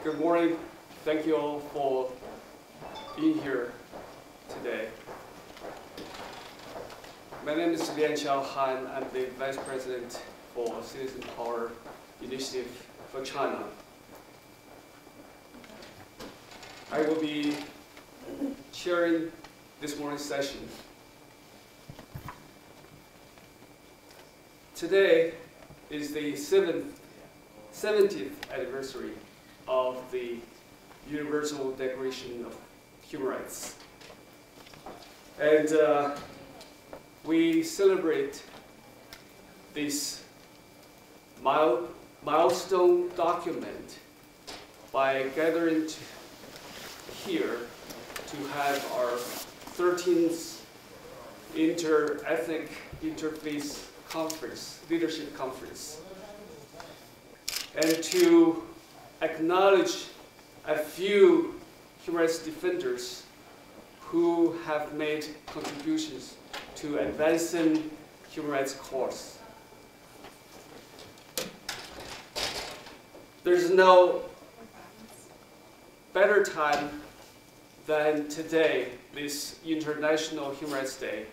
Good morning. Thank you all for being here today. My name is Lian Han. I'm the Vice President for Citizen Power Initiative for China. I will be chairing this morning's session. Today is the 70th anniversary of the Universal Declaration of Human Rights. And we celebrate this milestone document by gathering here to have our 13th Interethnic Interfaith Conference, Leadership Conference, and to acknowledge a few human rights defenders who have made contributions to advancing human rights cause. There's no better time than today, this International Human Rights Day,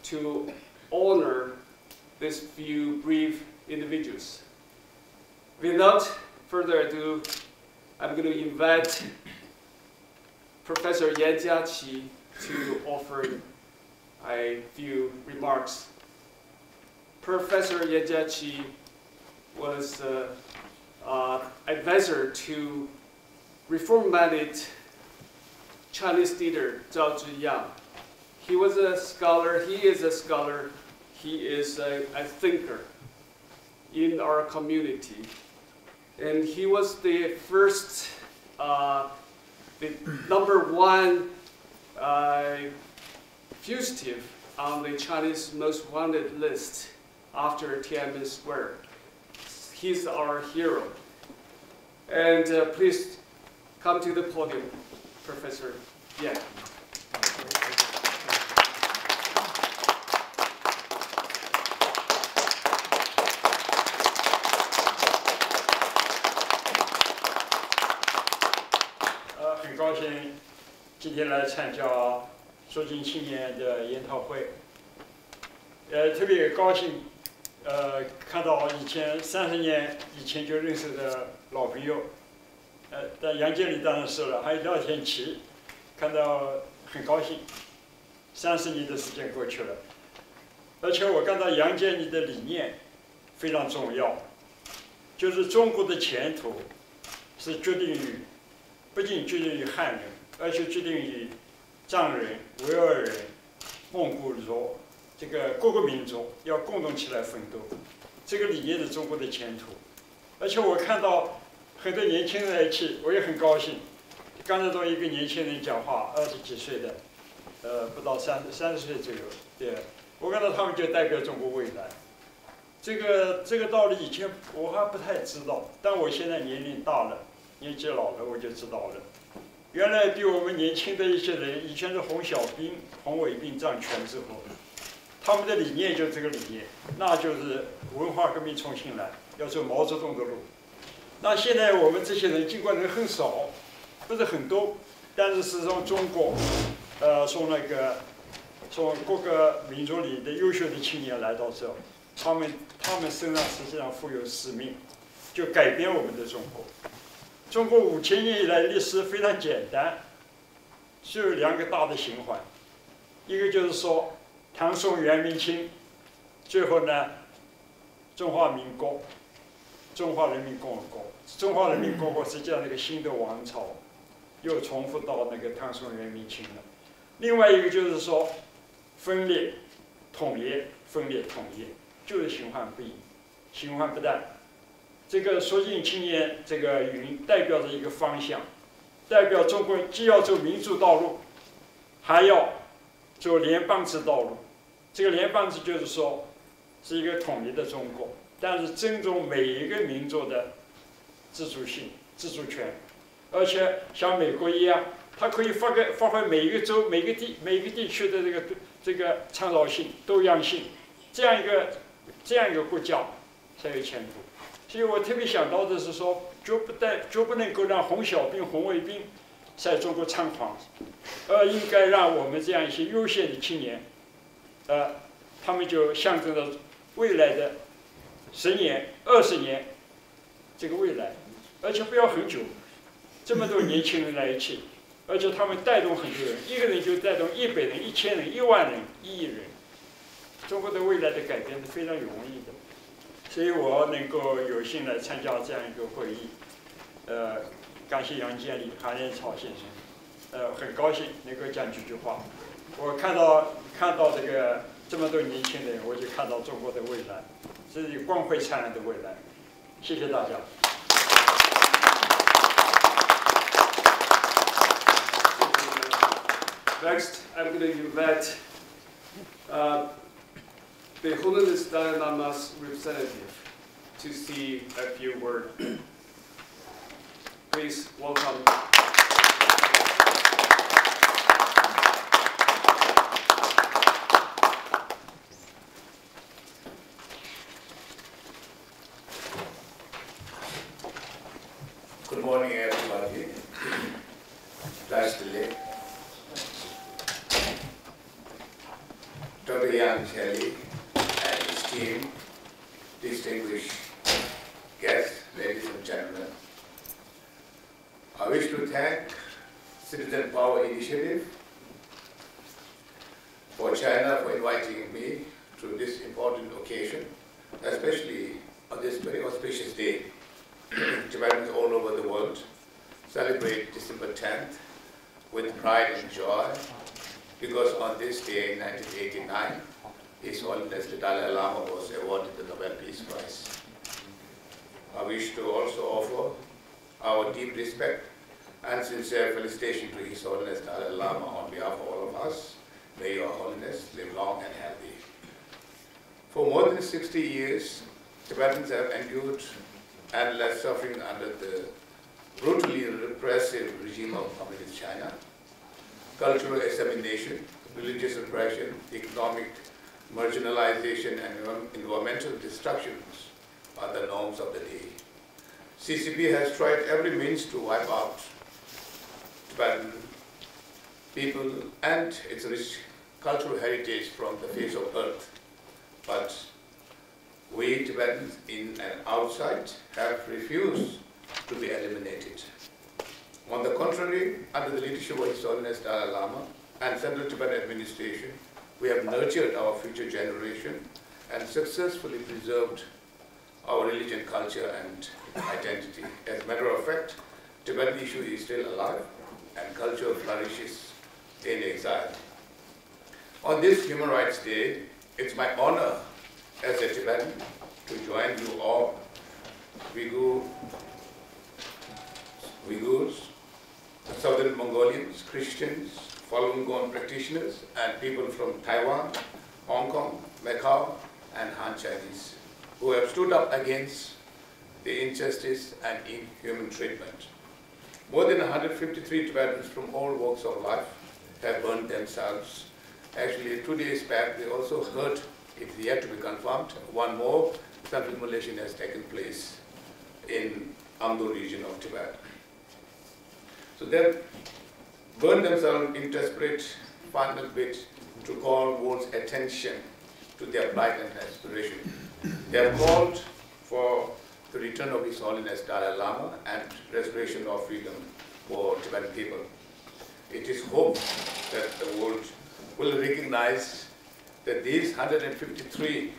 to honor these few brave individuals. Without further ado, I'm going to invite Professor Yan Jiaqi to offer a few remarks. Professor Yan Jiaqi was advisor to reform-minded Chinese leader Zhao Ziyang. He was a scholar, he is a scholar, he is a thinker in our community. And he was the first, the #1 fugitive on the Chinese most wanted list after Tiananmen Square. He's our hero. And please come to the podium, Professor Yan.很高兴今天来参加肃静青年的研讨会。特别高兴，看到以前30年以前就认识的老朋友，但杨经理当然是了，还有廖天琪，看到很高兴。30年的时间过去了，而且我看到杨经理的理念非常重要，就是中国的前途是决定于。不仅决定于汉人，而且决定于藏人、维吾尔人、蒙古族这个各个民族要共同起来奋斗。这个理念是中国的前途。而且我看到很多年轻人在一起，我也很高兴。刚才跟一个年轻人讲话，20几岁的，不到30岁左右，对，我看到他们就代表中国未来。这个道理以前我还不太知道，但我现在年龄大了。年纪老了，我就知道了。原来比我们年轻的一些人，以前是红小兵、红卫兵掌权之后，他们的理念就是这个理念，那就是文化革命重新来，要走毛泽东的路。那现在我们这些人，尽管人很少，不是很多，但是是从中国，从各个民族里的优秀的青年来到这，他们身上实际上负有使命，就改变我们的中国。中国5000年以来历史非常简单，只有2个大的循环，一个就是说唐宋元明清，最后呢中华民国、中华人民共和国。中华人民共和国实际上那个新的王朝，又重复到那个唐宋元明清了。另外一个就是说分裂、统一，分裂、统一，就是循环不已，循环不断。这个肃静青年这个云代表着一个方向，代表中国既要走民主道路，还要走联邦制道路。这个联邦制就是说是一个统一的中国，但是尊重每一个民族的自主性、自主权，而且像美国一样，它可以发挥每一个州、每个地区的这个创造性、多样性，这样一个国家才有前途。所以我特别想到的是说，绝不能够让红小兵、红卫兵在中国猖狂，而应该让我们这样一些优秀的青年，他们就象征着未来的10年、20年这个未来，而且不要很久，这么多年轻人来一起，而且他们带动很多人，一个人就带动100人、1000人、1万人、1亿人，中国的未来的改变是非常容易的。所以我能够有幸来参加这样一个会议，感谢杨建立、韩彦超先生，很高兴能够讲几句话。我看到这么多年轻人，我就看到中国的未来，这是光辉灿烂的未来。谢谢大家。Next, I'm going to invite the Holiness Dalai Lama's representative to say a few words. Please welcome. Good morning, everybody. Nice to live. Dr. Yang Kelly and his team, distinguished guests, ladies and gentlemen. I wish to thank Citizen Power Initiative for China for inviting me to this important occasion, especially on this very auspicious day. Tibetans all over the world celebrate December 10th with pride and joy, because on this day in 1989, His Holiness the Dalai Lama was awarded the Nobel Peace Prize. I wish to also offer our deep respect and sincere felicitation to His Holiness Dalai Lama on behalf of all of us. May Your Holiness live long and healthy. For more than 60 years, Tibetans have endured endless suffering under the brutally repressive regime of Communist China. Cultural extermination, religious repression, economic marginalization, and environmental destructions are the norms of the day. CCP has tried every means to wipe out Tibetan people and its rich cultural heritage from the face of earth. But we Tibetans in and outside have refused to be eliminated. On the contrary, under the leadership of His Holiness Dalai Lama and Central Tibetan administration, we have nurtured our future generation and successfully preserved our religion, culture, and identity. As a matter of fact, Tibetan issue is still alive and culture flourishes in exile. On this Human Rights Day, it's my honor as a Tibetan to join you all, Uyghurs, Southern Mongolians, Christians, Falun Gong practitioners, and people from Taiwan, Hong Kong, Macau, and Han Chinese, who have stood up against the injustice and inhuman treatment. More than 153 Tibetans from all walks of life have burned themselves. Actually, 2 days back, we also heard, it's yet to be confirmed, one more self-immolation has taken place in Amdo region of Tibet. So they burned themselves in desperate final bid to call world's attention to their plight and aspiration. They have called for the return of His Holiness Dalai Lama and restoration of freedom for Tibetan people. It is hoped that the world will recognize that these 153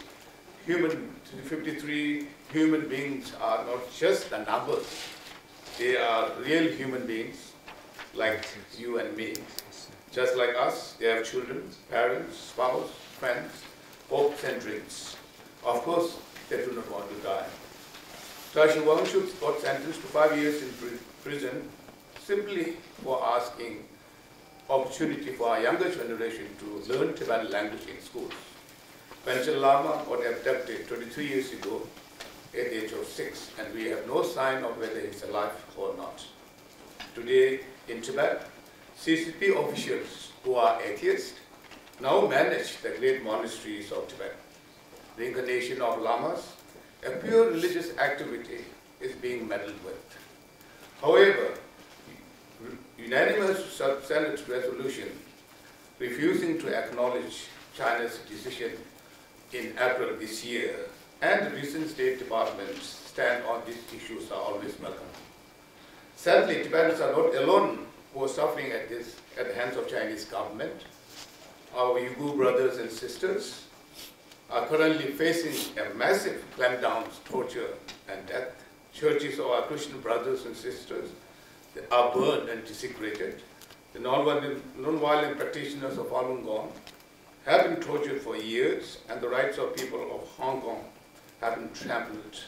human beings are not just the numbers. They are real human beings like you and me. Just like us, they have children, parents, spouse, friends, hopes and dreams. Of course, they do not want to die. Tashi Wangchuk got sentenced to 5 years in prison simply for asking opportunity for our younger generation to learn Tibetan language in schools. Panchen Lama got abducted 23 years ago at the age of 6, and we have no sign of whether he's alive or not. Today in Tibet, CCP officials who are atheists now manage the great monasteries of Tibet. The incarnation of lamas a pure religious activity is being meddled with. However, unanimous Senate resolution refusing to acknowledge China's decision in April this year and the recent State Department's stand on these issues are always welcome. Sadly, Tibetans are not alone who are suffering at the hands of Chinese government. Our Uyghur brothers and sisters are currently facing a massive clampdown, torture, and death. Churches of our Christian brothers and sisters are burned and desecrated. The non-violent practitioners of Falun Gong have been tortured for years, and the rights of people of Hong Kong have been trampled.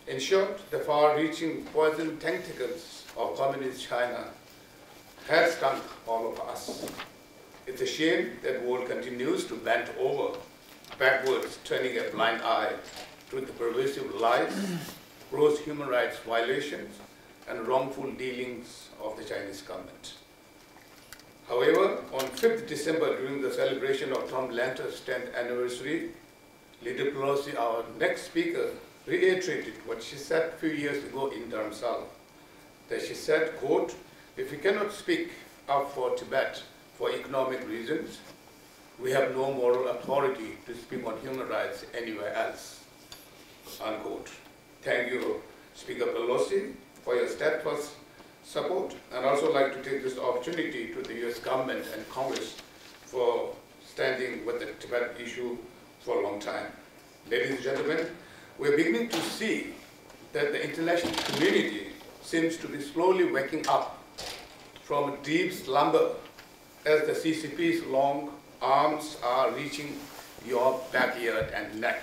In short, the far-reaching poison tentacles of communist China have stung all of us. It's a shame that the world continues to bend over backwards, turning a blind eye to the pervasive lies, gross human rights violations, and wrongful dealings of the Chinese government. However, on 5th December, during the celebration of Tom Lanter's 10th anniversary, Leader Pelosi, our next speaker, reiterated what she said a few years ago in Dharamsala, that she said, quote, "If we cannot speak up for Tibet for economic reasons, we have no moral authority to speak on human rights anywhere else," unquote. Thank you, Speaker Pelosi, for your steadfast support, and also like to take this opportunity to the US government and Congress for standing with the Tibet issue for a long time. Ladies and gentlemen, we're beginning to see that the international community seems to be slowly waking up from a deep slumber as the CCP's long arms are reaching your backyard and neck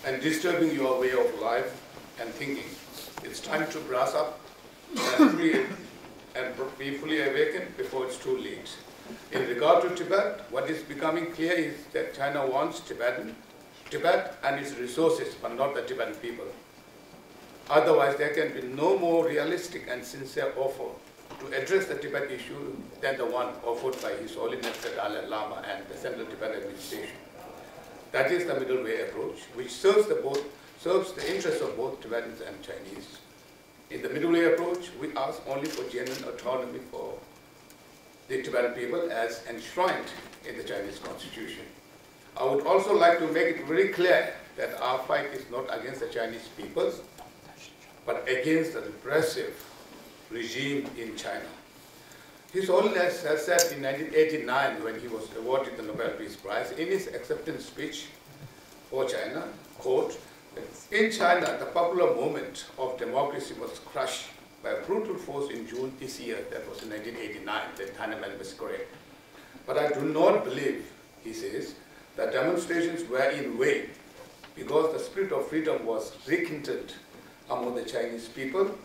and disturbing your way of life and thinking. It's time to brass up and be fully awakened before it's too late. In regard to Tibet, what is becoming clear is that China wants Tibet and its resources, but not the Tibetan people. Otherwise, there can be no more realistic and sincere offer to address the Tibet issue than the one offered by His Holiness the Dalai Lama and the Central Tibet Administration. That is the middle way approach, which serves the interests of both Tibetans and Chinese. In the middle way approach, we ask only for genuine autonomy for the Tibetan people as enshrined in the Chinese constitution. I would also like to make it very clear that our fight is not against the Chinese people, but against the repressive regime in China. His Holiness has said in 1989, when he was awarded the Nobel Peace Prize, in his acceptance speech for China, quote, "In China, the popular movement of democracy was crushed by a brutal force in June this year," that was in 1989, the Tiananmen Masquerade. "But I do not believe," he says, "that demonstrations were in vain because the spirit of freedom was rekindled among the Chinese people,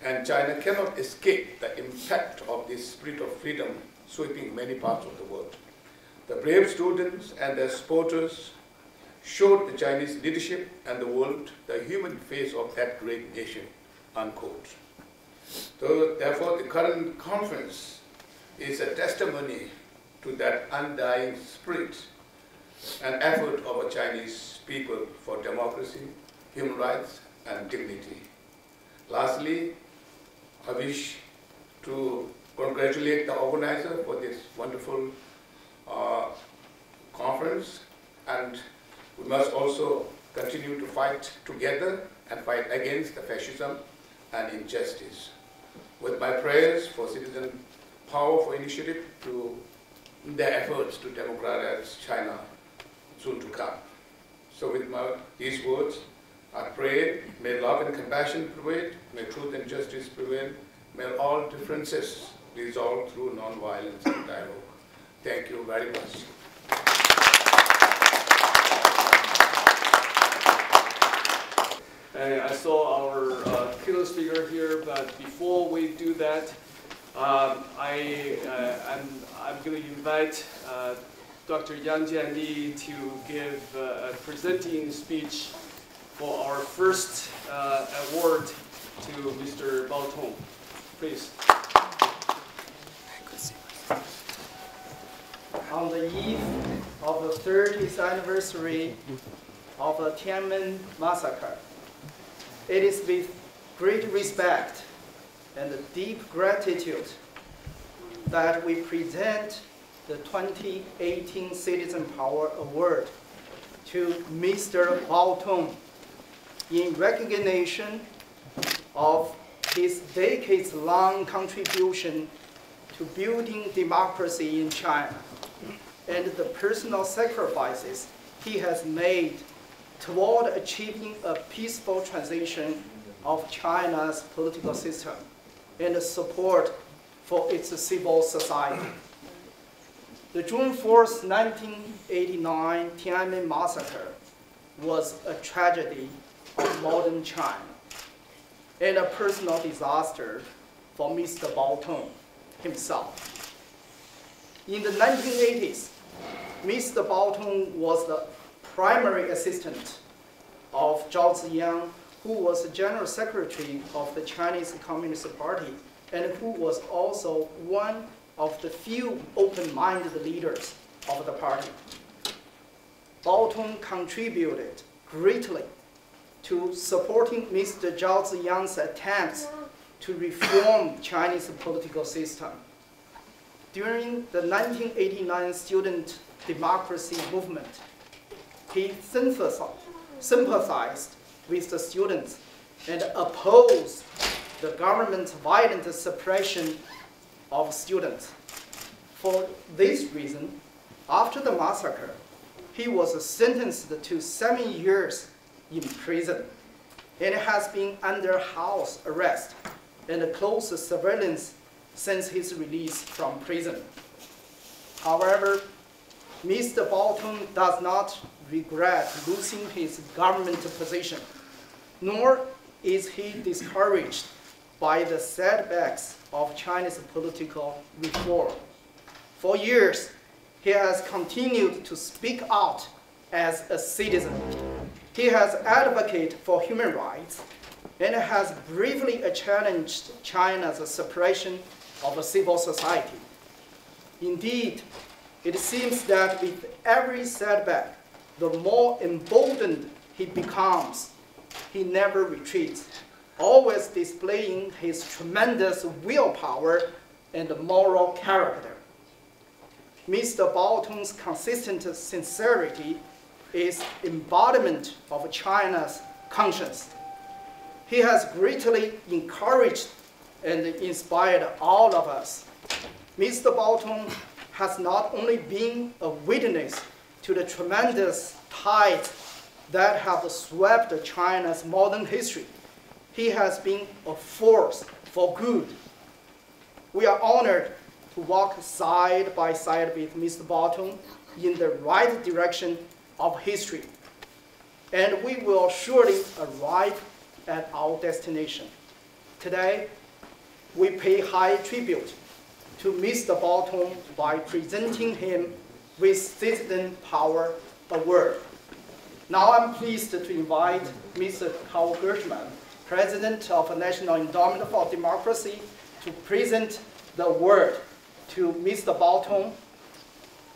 and China cannot escape the impact of this spirit of freedom sweeping many parts of the world. The brave students and their supporters showed the Chinese leadership and the world the human face of that great nation," unquote. So, therefore, the current conference is a testimony to that undying spirit and effort of the Chinese people for democracy, human rights, and dignity. Lastly, I wish to congratulate the organizer for this wonderful conference, and we must also continue to fight together and fight against the fascism and injustice. With my prayers for citizen powerful initiative to their efforts to democratize China soon to come. So with these words, I pray, may love and compassion prevail, may truth and justice prevail, may all differences resolve through non-violence and dialogue. Thank you very much. I saw our keynote speaker here, but before we do that, I'm going to invite Dr. Yang Jianli to give a presenting speech for our first award to Mr. Bao Tong. Please. On the eve of the 30th anniversary of the Tiananmen massacre. It is with great respect and deep gratitude that we present the 2018 Citizen Power Award to Mr. Bao Tong in recognition of his decades-long contribution to building democracy in China and the personal sacrifices he has made toward achieving a peaceful transition of China's political system and support for its civil society. The June 4th, 1989 Tiananmen massacre was a tragedy of modern China and a personal disaster for Mr. Bao Tong himself. In the 1980s, Mr. Bao Tong was the primary assistant of Zhao Ziyang, who was the General Secretary of the Chinese Communist Party and who was also one of the few open-minded leaders of the party. Bao Tong contributed greatly to supporting Mr. Zhao Ziyang's attempts to reform Chinese political system. During the 1989 student democracy movement, he sympathized with the students and opposed the government's violent suppression of students. For this reason, after the massacre, he was sentenced to 7 years in prison and has been under house arrest and close surveillance since his release from prison. However, Mr. Bao Tong does not regret losing his government position, nor is he discouraged by the setbacks of Chinese political reform. For years, he has continued to speak out as a citizen. He has advocated for human rights and has bravely challenged China's suppression of a civil society. Indeed, it seems that with every setback, the more emboldened he becomes. He never retreats, always displaying his tremendous willpower and moral character. Mr. Bao Tong's consistent sincerity is embodiment of China's conscience. He has greatly encouraged and inspired all of us. Mr. Bao Tong has not only been a witness to the tremendous tides that have swept China's modern history, he has been a force for good. We are honored to walk side by side with Mr. Bao Tong in the right direction of history, and we will surely arrive at our destination. Today, we pay high tribute to Mr. Bao Tong by presenting him with Citizen Power Award. Now I'm pleased to invite Mr. Karl Gershman, President of the National Endowment for Democracy, to present the award to Mr. Bao Tong.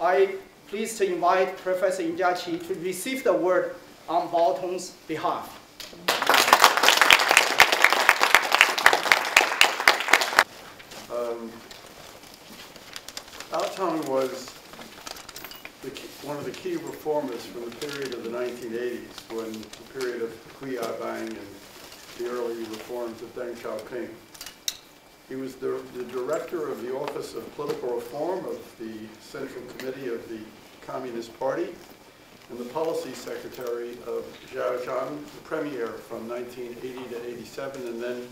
I pleased to invite Professor Yin Jiaqi to receive the award on Bao Tong's behalf. Bao Tong was one of the key reformers from the period of the 1980s, when the period of Hui Yaobang and the early reforms of Deng Xiaoping. He was the director of the Office of Political Reform of the Central Committee of the Communist Party and the Policy Secretary of Zhao Ziyang, the Premier from 1980 to 87, and then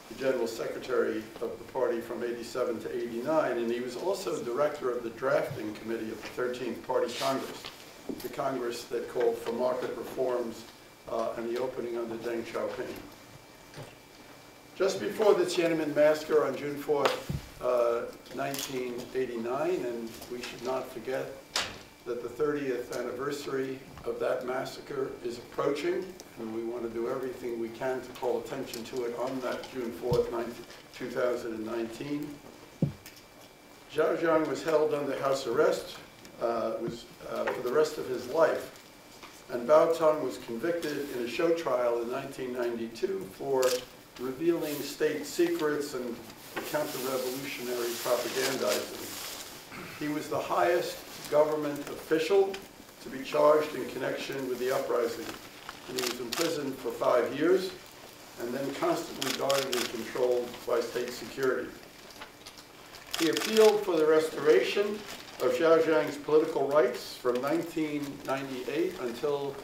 the General Secretary of the party from 87 to 89. And he was also director of the Drafting Committee of the 13th Party Congress, the Congress that called for market reforms and the opening under Deng Xiaoping. Just before the Tiananmen massacre on June 4th, 1989, and we should not forget that the 30th anniversary of that massacre is approaching, and we want to do everything we can to call attention to it on that June 4th, 2019. Zhao Ziyang was held under house arrest for the rest of his life, and Bao Tong was convicted in a show trial in 1992 for revealing state secrets and counter-revolutionary propagandizing. He was the highest government official to be charged in connection with the uprising, and he was imprisoned for 5 years and then constantly guarded and controlled by state security. He appealed for the restoration of Zhao Zhang's political rights from 1998 until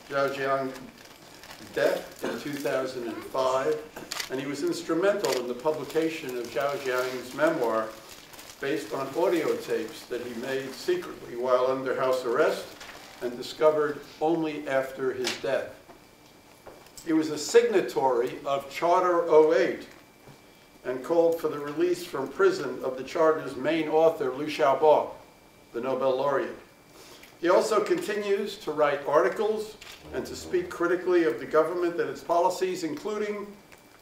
Zhao Zhang's death in 2005, and he was instrumental in the publication of Zhao Zhang's memoir based on audio tapes that he made secretly while under house arrest and discovered only after his death. He was a signatory of Charter 08 and called for the release from prison of the Charter's main author, Liu Xiaobo, the Nobel laureate. He also continues to write articles and to speak critically of the government and its policies, including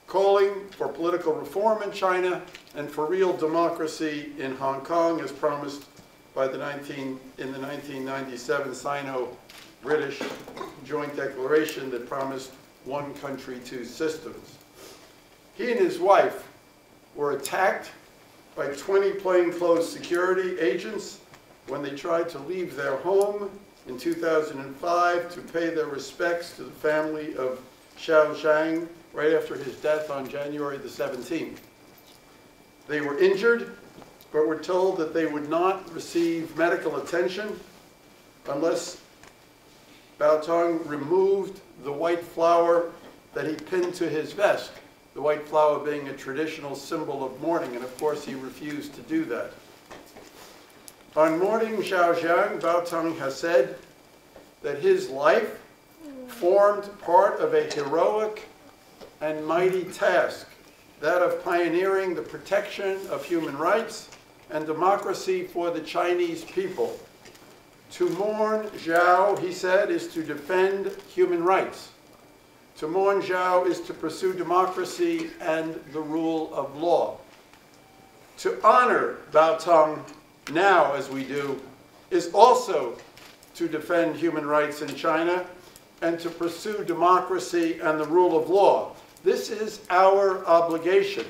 calling for political reform in China and for real democracy in Hong Kong, as promised by in the 1997 Sino-British joint declaration that promised one country, two systems. He and his wife were attacked by 20 plainclothes security agents when they tried to leave their home in 2005 to pay their respects to the family of Zhao Zhang right after his death on January the 17th. They were injured, but were told that they would not receive medical attention unless Bao Tong removed the white flower that he pinned to his vest, the white flower being a traditional symbol of mourning, and of course he refused to do that. On mourning Zhao Zhang, Bao Tong has said that his life formed part of a heroic and mighty task, that of pioneering the protection of human rights and democracy for the Chinese people. To mourn Zhao, he said, is to defend human rights. To mourn Zhao is to pursue democracy and the rule of law. To honor Bao Tong now, as we do, is also to defend human rights in China and to pursue democracy and the rule of law. This is our obligation,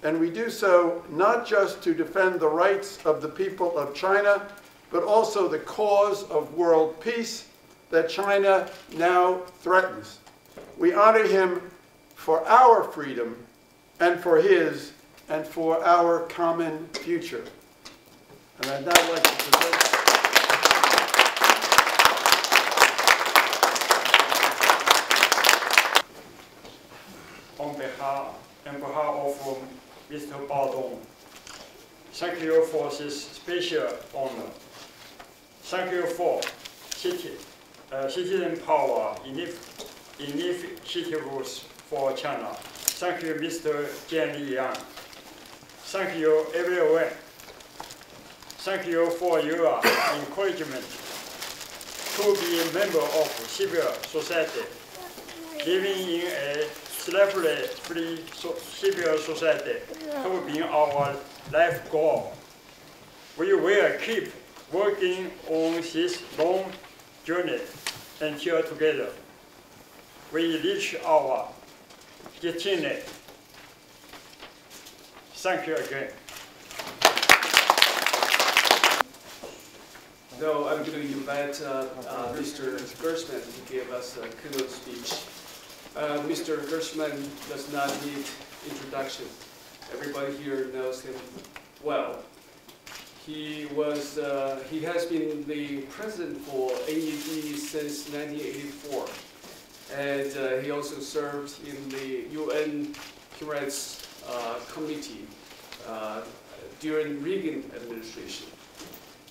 and we do so not just to defend the rights of the people of China, but also the cause of world peace that China now threatens. We honor him for our freedom and for his and for our common future. And I'd now like to present on behalf of Mr. Bao Tong, thank you for this special honor. Thank you for citizen power initiatives for China. Thank you, Mr. Jian Yang. Thank you, everyone. Thank you for your encouragement to be a member of civil society, living in a slavery-free civil society to be our life goal. We will keep working on this long journey until together we reach our destiny. Thank you again. Now I'm going to invite Mr. Gershman to give us a keynote speech. Mr. Gershman does not need introduction. Everybody here knows him well. He has been the president for NED since 1984, and he also served in the UN Human Rights Committee during Reagan administration.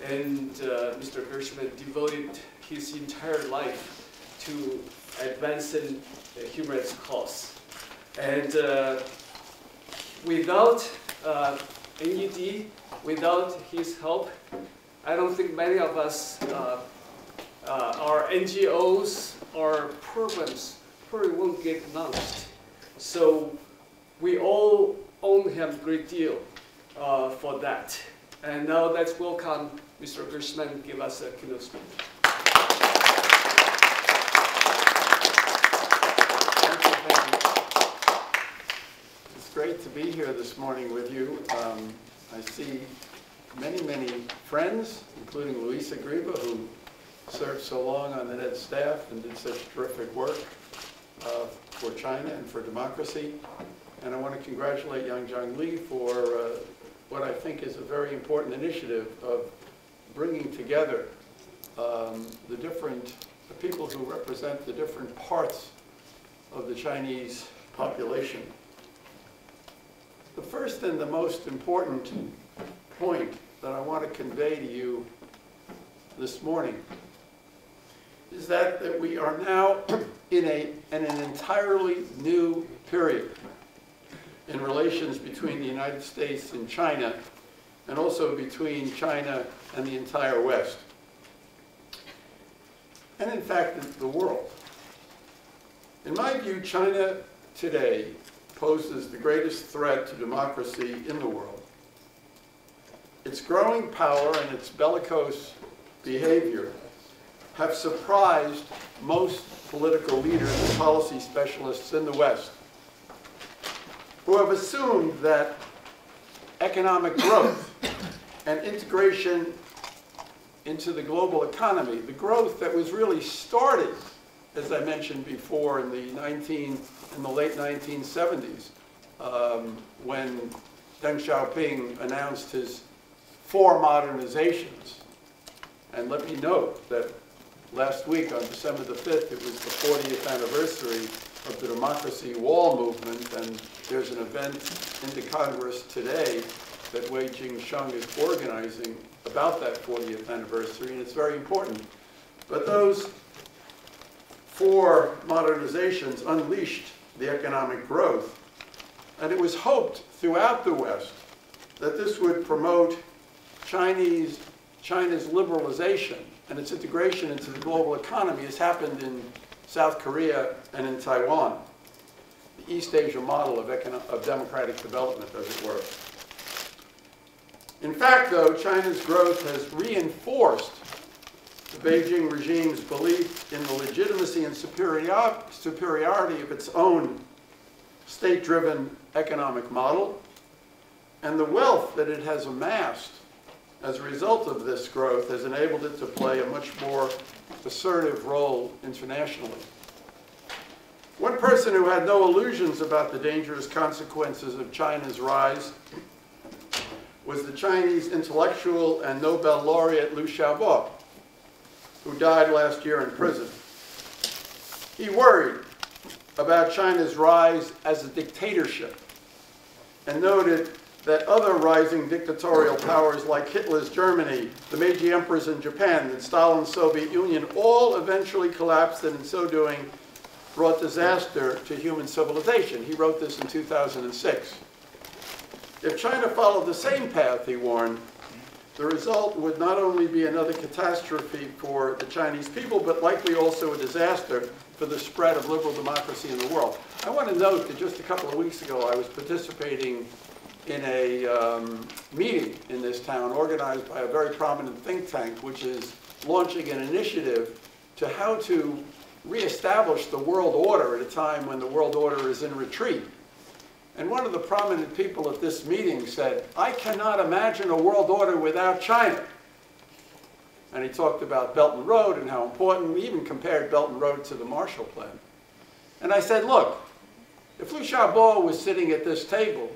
And Mr. Gershman devoted his entire life to advancing the human rights cause. And without NED, without his help, I don't think many of us, our NGOs or programs probably won't get launched. So we all owe him a great deal for that. And now let's welcome Mr. Gershman to give us a keynote speech. be here this morning with you. I see many, many friends, including Luisa Griba, who served so long on the NED staff and did such terrific work for China and for democracy. And I want to congratulate Yang Zhang Li for what I think is a very important initiative of bringing together the people who represent the different parts of the Chinese population. The first and the most important point that I want to convey to you this morning is that we are now in an entirely new period in relations between the United States and China, and also between China and the entire West, and in fact the world. In my view, China today poses the greatest threat to democracy in the world. Its growing power and its bellicose behavior have surprised most political leaders and policy specialists in the West, who have assumed that economic growth and integration into the global economy, the growth that was really started, as I mentioned before, in the late 1970s, when Deng Xiaoping announced his 4 modernizations. And let me note that last week, on December the 5th, it was the 40th anniversary of the Democracy Wall movement, and there's an event in the Congress today that Wei Jingsheng is organizing about that 40th anniversary, and it's very important. But those 4 modernizations unleashed the economic growth, and it was hoped throughout the West that this would promote China's liberalization and its integration into the global economy, as happened in South Korea and in Taiwan, the East Asia model of democratic development, as it were. In fact, though, China's growth has reinforced the Beijing regime's belief in the legitimacy and superiority of its own state-driven economic model, and the wealth that it has amassed as a result of this growth has enabled it to play a much more assertive role internationally. One person who had no illusions about the dangerous consequences of China's rise was the Chinese intellectual and Nobel laureate Liu Xiaobo, who died last year in prison. He worried about China's rise as a dictatorship and noted that other rising dictatorial powers like Hitler's Germany, the Meiji emperors in Japan, and Stalin's Soviet Union all eventually collapsed, and in so doing brought disaster to human civilization. He wrote this in 2006. If China followed the same path, he warned, the result would not only be another catastrophe for the Chinese people, but likely also a disaster for the spread of liberal democracy in the world. I want to note that just a couple of weeks ago, I was participating in a meeting in this town organized by a very prominent think tank, which is launching an initiative to how to reestablish the world order at a time when the world order is in retreat. And one of the prominent people at this meeting said, "I cannot imagine a world order without China." And he talked about Belt and Road and how important. We even compared Belt and Road to the Marshall Plan. And I said, look, if Liu Xiaobo was sitting at this table,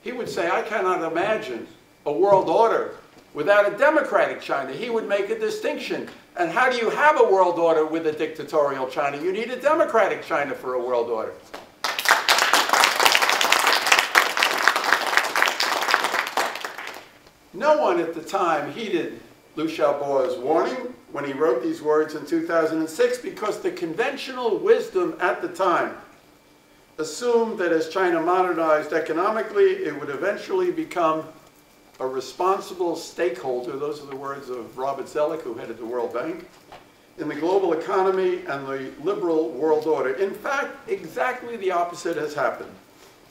he would say, "I cannot imagine a world order without a democratic China." He would make a distinction. And how do you have a world order with a dictatorial China? You need a democratic China for a world order. No one at the time heeded Liu Xiaobo's warning when he wrote these words in 2006, because the conventional wisdom at the time assumed that as China modernized economically, it would eventually become a responsible stakeholder, those are the words of Robert Zoellick, who headed the World Bank, in the global economy and the liberal world order. In fact, exactly the opposite has happened.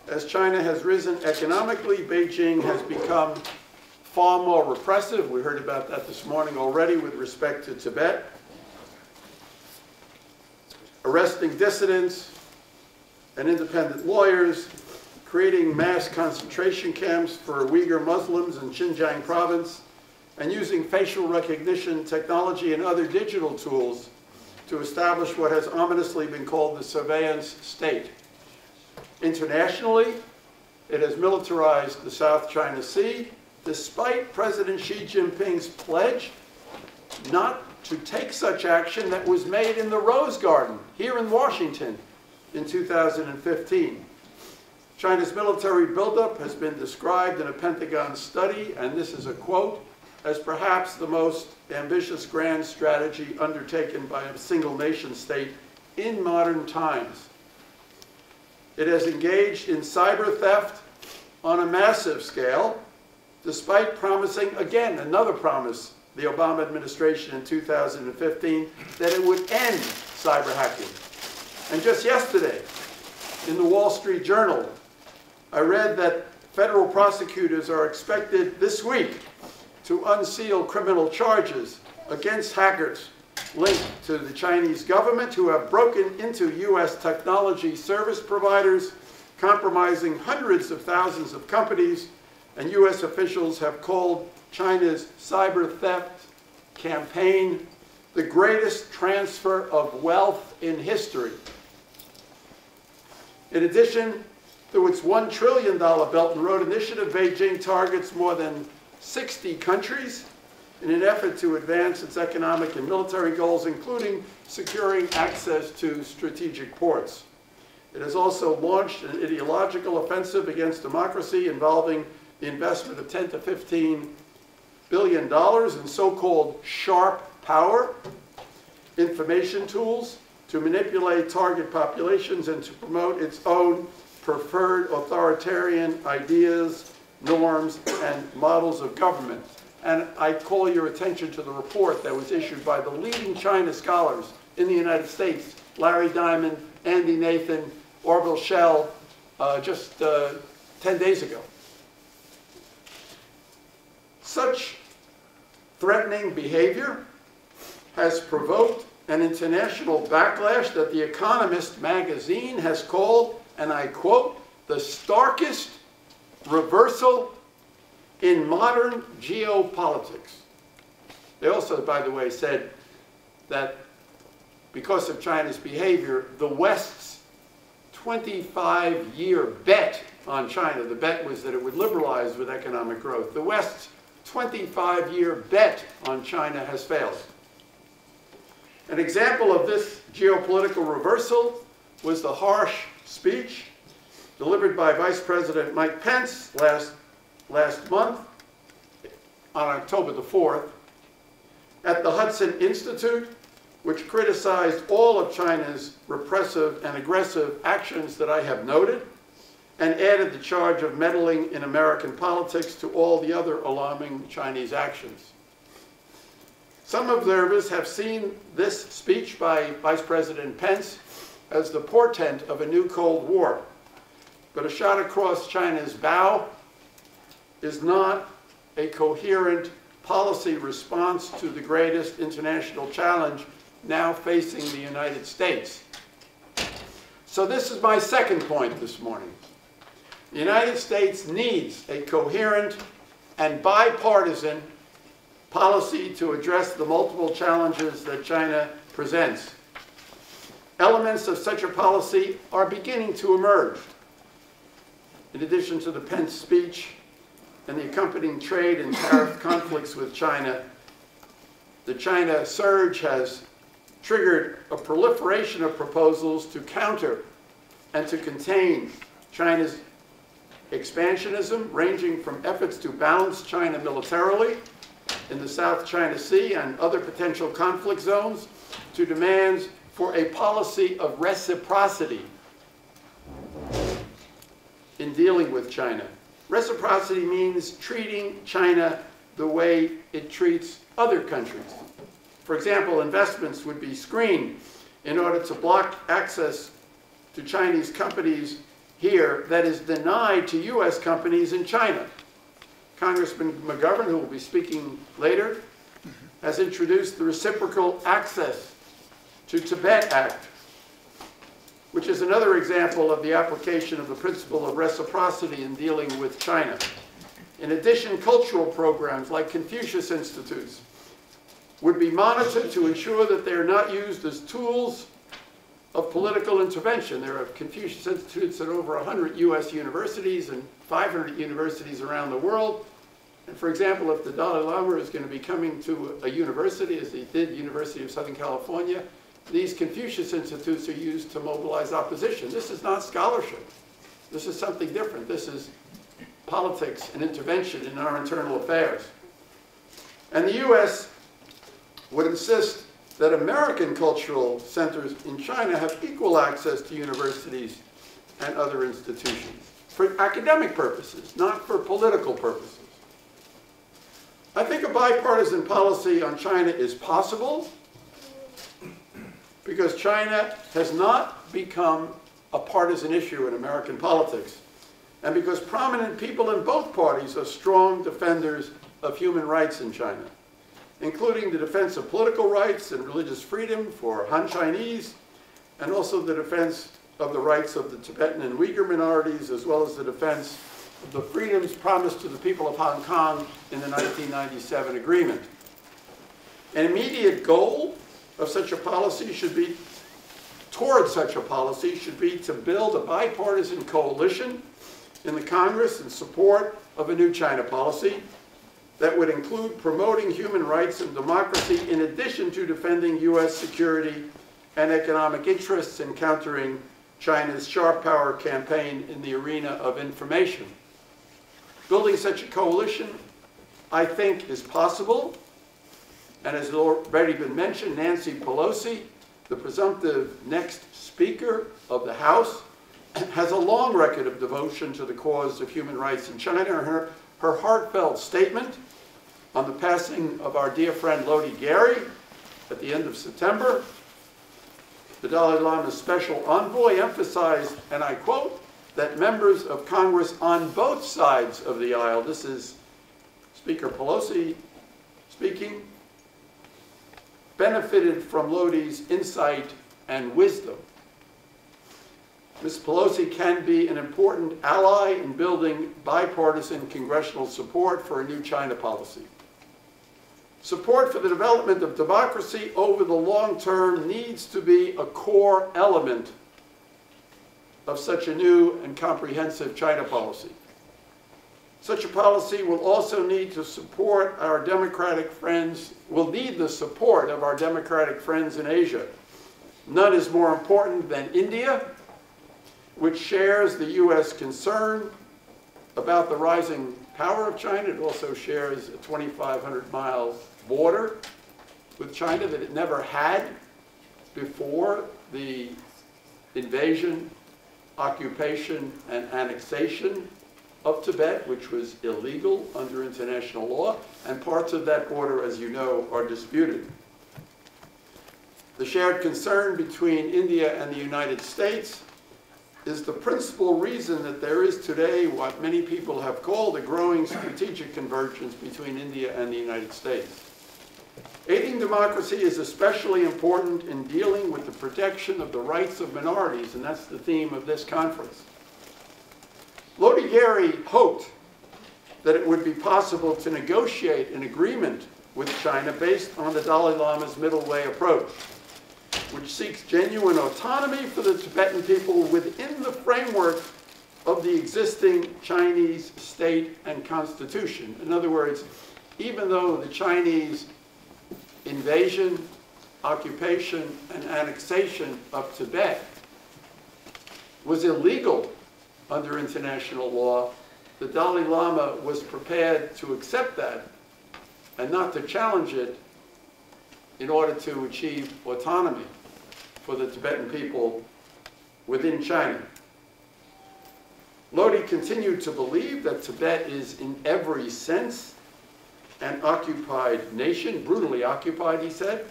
As China has risen economically, Beijing has become far more repressive. We heard about that this morning already with respect to Tibet. Arresting dissidents and independent lawyers, creating mass concentration camps for Uyghur Muslims in Xinjiang province, and using facial recognition technology and other digital tools to establish what has ominously been called the surveillance state. Internationally, it has militarized the South China Sea, despite President Xi Jinping's pledge not to take such action that was made in the Rose Garden here in Washington in 2015. China's military buildup has been described in a Pentagon study, and this is a quote, as perhaps the most ambitious grand strategy undertaken by a single nation state in modern times. It has engaged in cyber theft on a massive scale, despite promising, again, another promise, the Obama administration in 2015, that it would end cyber hacking. And just yesterday, in the Wall Street Journal, I read that federal prosecutors are expected this week to unseal criminal charges against hackers linked to the Chinese government who have broken into U.S. technology service providers, compromising hundreds of thousands of companies, and U.S. officials have called China's cyber theft campaign the greatest transfer of wealth in history. In addition to its $1 trillion Belt and Road Initiative, Beijing targets more than 60 countries in an effort to advance its economic and military goals, including securing access to strategic ports. It has also launched an ideological offensive against democracy involving the investment of $10 to $15 billion in so-called sharp power information tools to manipulate target populations and to promote its own preferred authoritarian ideas, norms, and models of government. And I call your attention to the report that was issued by the leading China scholars in the United States, Larry Diamond, Andy Nathan, Orville Schell, just 10 days ago. Such threatening behavior has provoked an international backlash that The Economist magazine has called, and I quote, the starkest reversal in modern geopolitics. They also, by the way, said that because of China's behavior, the West's 25-year bet on China, the bet was that it would liberalize with economic growth, the West's 25-year bet on China has failed. An example of this geopolitical reversal was the harsh speech delivered by Vice President Mike Pence last month, on October the 4th, at the Hudson Institute, which criticized all of China's repressive and aggressive actions that I have noted, and added the charge of meddling in American politics to all the other alarming Chinese actions. Some observers have seen this speech by Vice President Pence as the portent of a new Cold War. But a shot across China's bow is not a coherent policy response to the greatest international challenge now facing the United States. So this is my second point this morning. The United States needs a coherent and bipartisan policy to address the multiple challenges that China presents. Elements of such a policy are beginning to emerge. In addition to the Pence speech and the accompanying trade and tariff conflicts with China, the China surge has triggered a proliferation of proposals to counter and to contain China's expansionism, ranging from efforts to balance China militarily in the South China Sea and other potential conflict zones, to demands for a policy of reciprocity in dealing with China. Reciprocity means treating China the way it treats other countries. For example, investments would be screened in order to block access to Chinese companies here that is denied to U.S. companies in China. Congressman McGovern, who will be speaking later, has introduced the Reciprocal Access to Tibet Act. which is another example of the application of the principle of reciprocity in dealing with China. In addition, cultural programs like Confucius Institutes would be monitored to ensure that they are not used as tools of political intervention. There are Confucius Institutes at over 100 US universities and 500 universities around the world. And for example, if the Dalai Lama is going to be coming to a university, as he did, University of Southern California, these Confucius Institutes are used to mobilize opposition. This is not scholarship. This is something different. This is politics and intervention in our internal affairs. And the US would insist that American cultural centers in China have equal access to universities and other institutions for academic purposes, not for political purposes. I think a bipartisan policy on China is possible because China has not become a partisan issue in American politics, and because prominent people in both parties are strong defenders of human rights in China, including the defense of political rights and religious freedom for Han Chinese, and also the defense of the rights of the Tibetan and Uyghur minorities, as well as the defense of the freedoms promised to the people of Hong Kong in the 1997 agreement. An immediate goal of such a policy should be, towards such a policy, should be to build a bipartisan coalition in the Congress in support of a new China policy that would include promoting human rights and democracy in addition to defending US security and economic interests and countering China's sharp power campaign in the arena of information. Building such a coalition, I think, is possible, and as already been mentioned, Nancy Pelosi, the presumptive next Speaker of the House, has a long record of devotion to the cause of human rights in China. Her heartfelt statement on the passing of our dear friend Lodi Gary at the end of September, the Dalai Lama's special envoy emphasized, and I quote, that members of Congress on both sides of the aisle, this is Speaker Pelosi speaking, benefited from Lodi's insight and wisdom. Ms. Pelosi can be an important ally in building bipartisan congressional support for a new China policy. Support for the development of democracy over the long term needs to be a core element of such a new and comprehensive China policy. Such a policy will also need to support our democratic friends, will need the support of our democratic friends in Asia. None is more important than India, which shares the US concern about the rising power of China. It also shares a 2,500-mile border with China that it never had before the invasion, occupation, and annexation of Tibet, which was illegal under international law, and parts of that border, as you know, are disputed. The shared concern between India and the United States is the principal reason that there is today what many people have called a growing strategic convergence between India and the United States. Aiding democracy is especially important in dealing with the protection of the rights of minorities, and that's the theme of this conference. Lodi Gary hoped that it would be possible to negotiate an agreement with China based on the Dalai Lama's middle way approach, which seeks genuine autonomy for the Tibetan people within the framework of the existing Chinese state and constitution. In other words, even though the Chinese invasion, occupation, and annexation of Tibet was illegal under international law, the Dalai Lama was prepared to accept that and not to challenge it in order to achieve autonomy for the Tibetan people within China. Lodi continued to believe that Tibet is in every sense an occupied nation, brutally occupied, he said,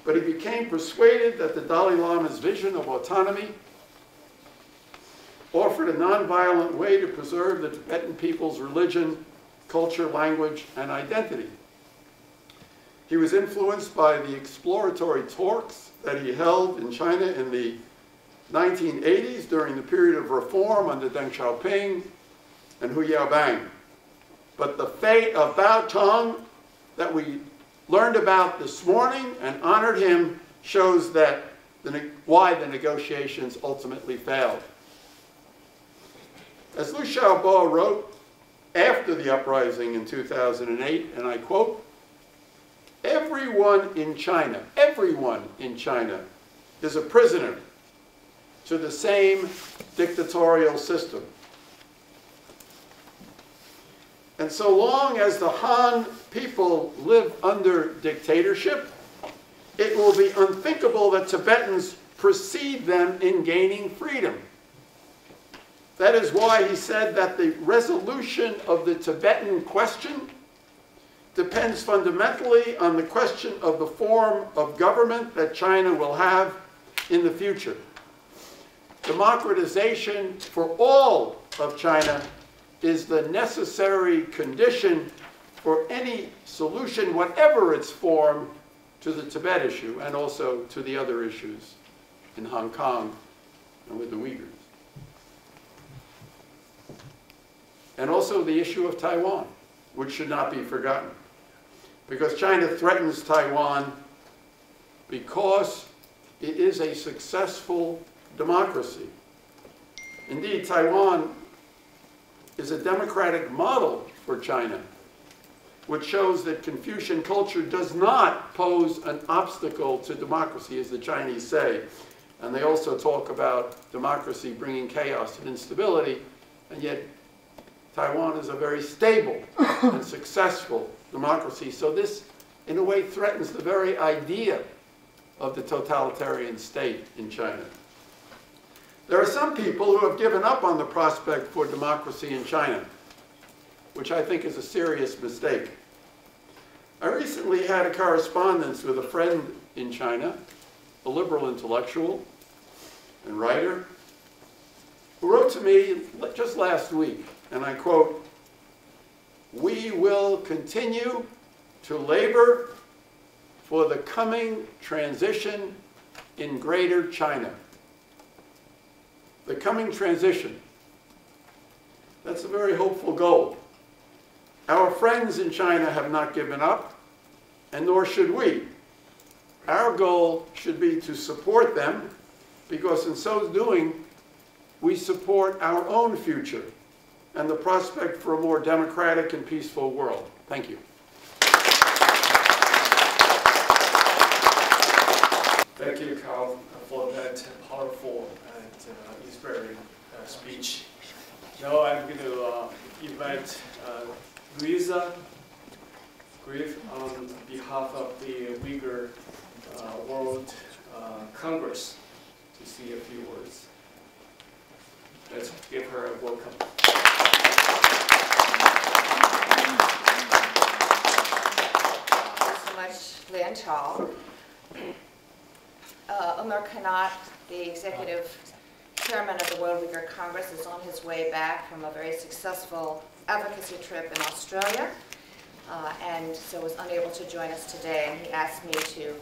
but he became persuaded that the Dalai Lama's vision of autonomy offered a nonviolent way to preserve the Tibetan people's religion, culture, language, and identity. He was influenced by the exploratory talks that he held in China in the 1980s, during the period of reform under Deng Xiaoping and Hu Yaobang. But the fate of Bao Tong that we learned about this morning and honored him shows that why the negotiations ultimately failed. As Liu Xiaobo wrote after the uprising in 2008, and I quote, everyone in China is a prisoner to the same dictatorial system. And so long as the Han people live under dictatorship, it will be unthinkable that Tibetans precede them in gaining freedom. That is why he said that the resolution of the Tibetan question depends fundamentally on the question of the form of government that China will have in the future. Democratization for all of China is the necessary condition for any solution, whatever its form, to the Tibet issue and also to the other issues in Hong Kong and with the Uyghurs. And also the issue of Taiwan, which should not be forgotten. Because China threatens Taiwan because it is a successful democracy. Indeed, Taiwan is a democratic model for China, which shows that Confucian culture does not pose an obstacle to democracy, as the Chinese say. And they also talk about democracy bringing chaos and instability, and yet Taiwan is a very stable and successful democracy. So this, in a way, threatens the very idea of the totalitarian state in China. There are some people who have given up on the prospect for democracy in China, which I think is a serious mistake. I recently had a correspondence with a friend in China, a liberal intellectual and writer, who wrote to me just last week, and I quote, "We will continue to labor for the coming transition in Greater China." The coming transition. That's a very hopeful goal. Our friends in China have not given up, and nor should we. Our goal should be to support them, because in so doing, we support our own future and the prospect for a more democratic and peaceful world. Thank you. Thank you, Carl, for that powerful and inspiring speech. Now I'm going to invite Louisa Griff on behalf of the Uyghur World Congress to say a few words. Let's give her a welcome. Thank you so much, Lian Chao. Umar Kanat, the executive chairman of the World Uyghur Congress, is on his way back from a very successful advocacy trip in Australia, and so was unable to join us today, and he asked me to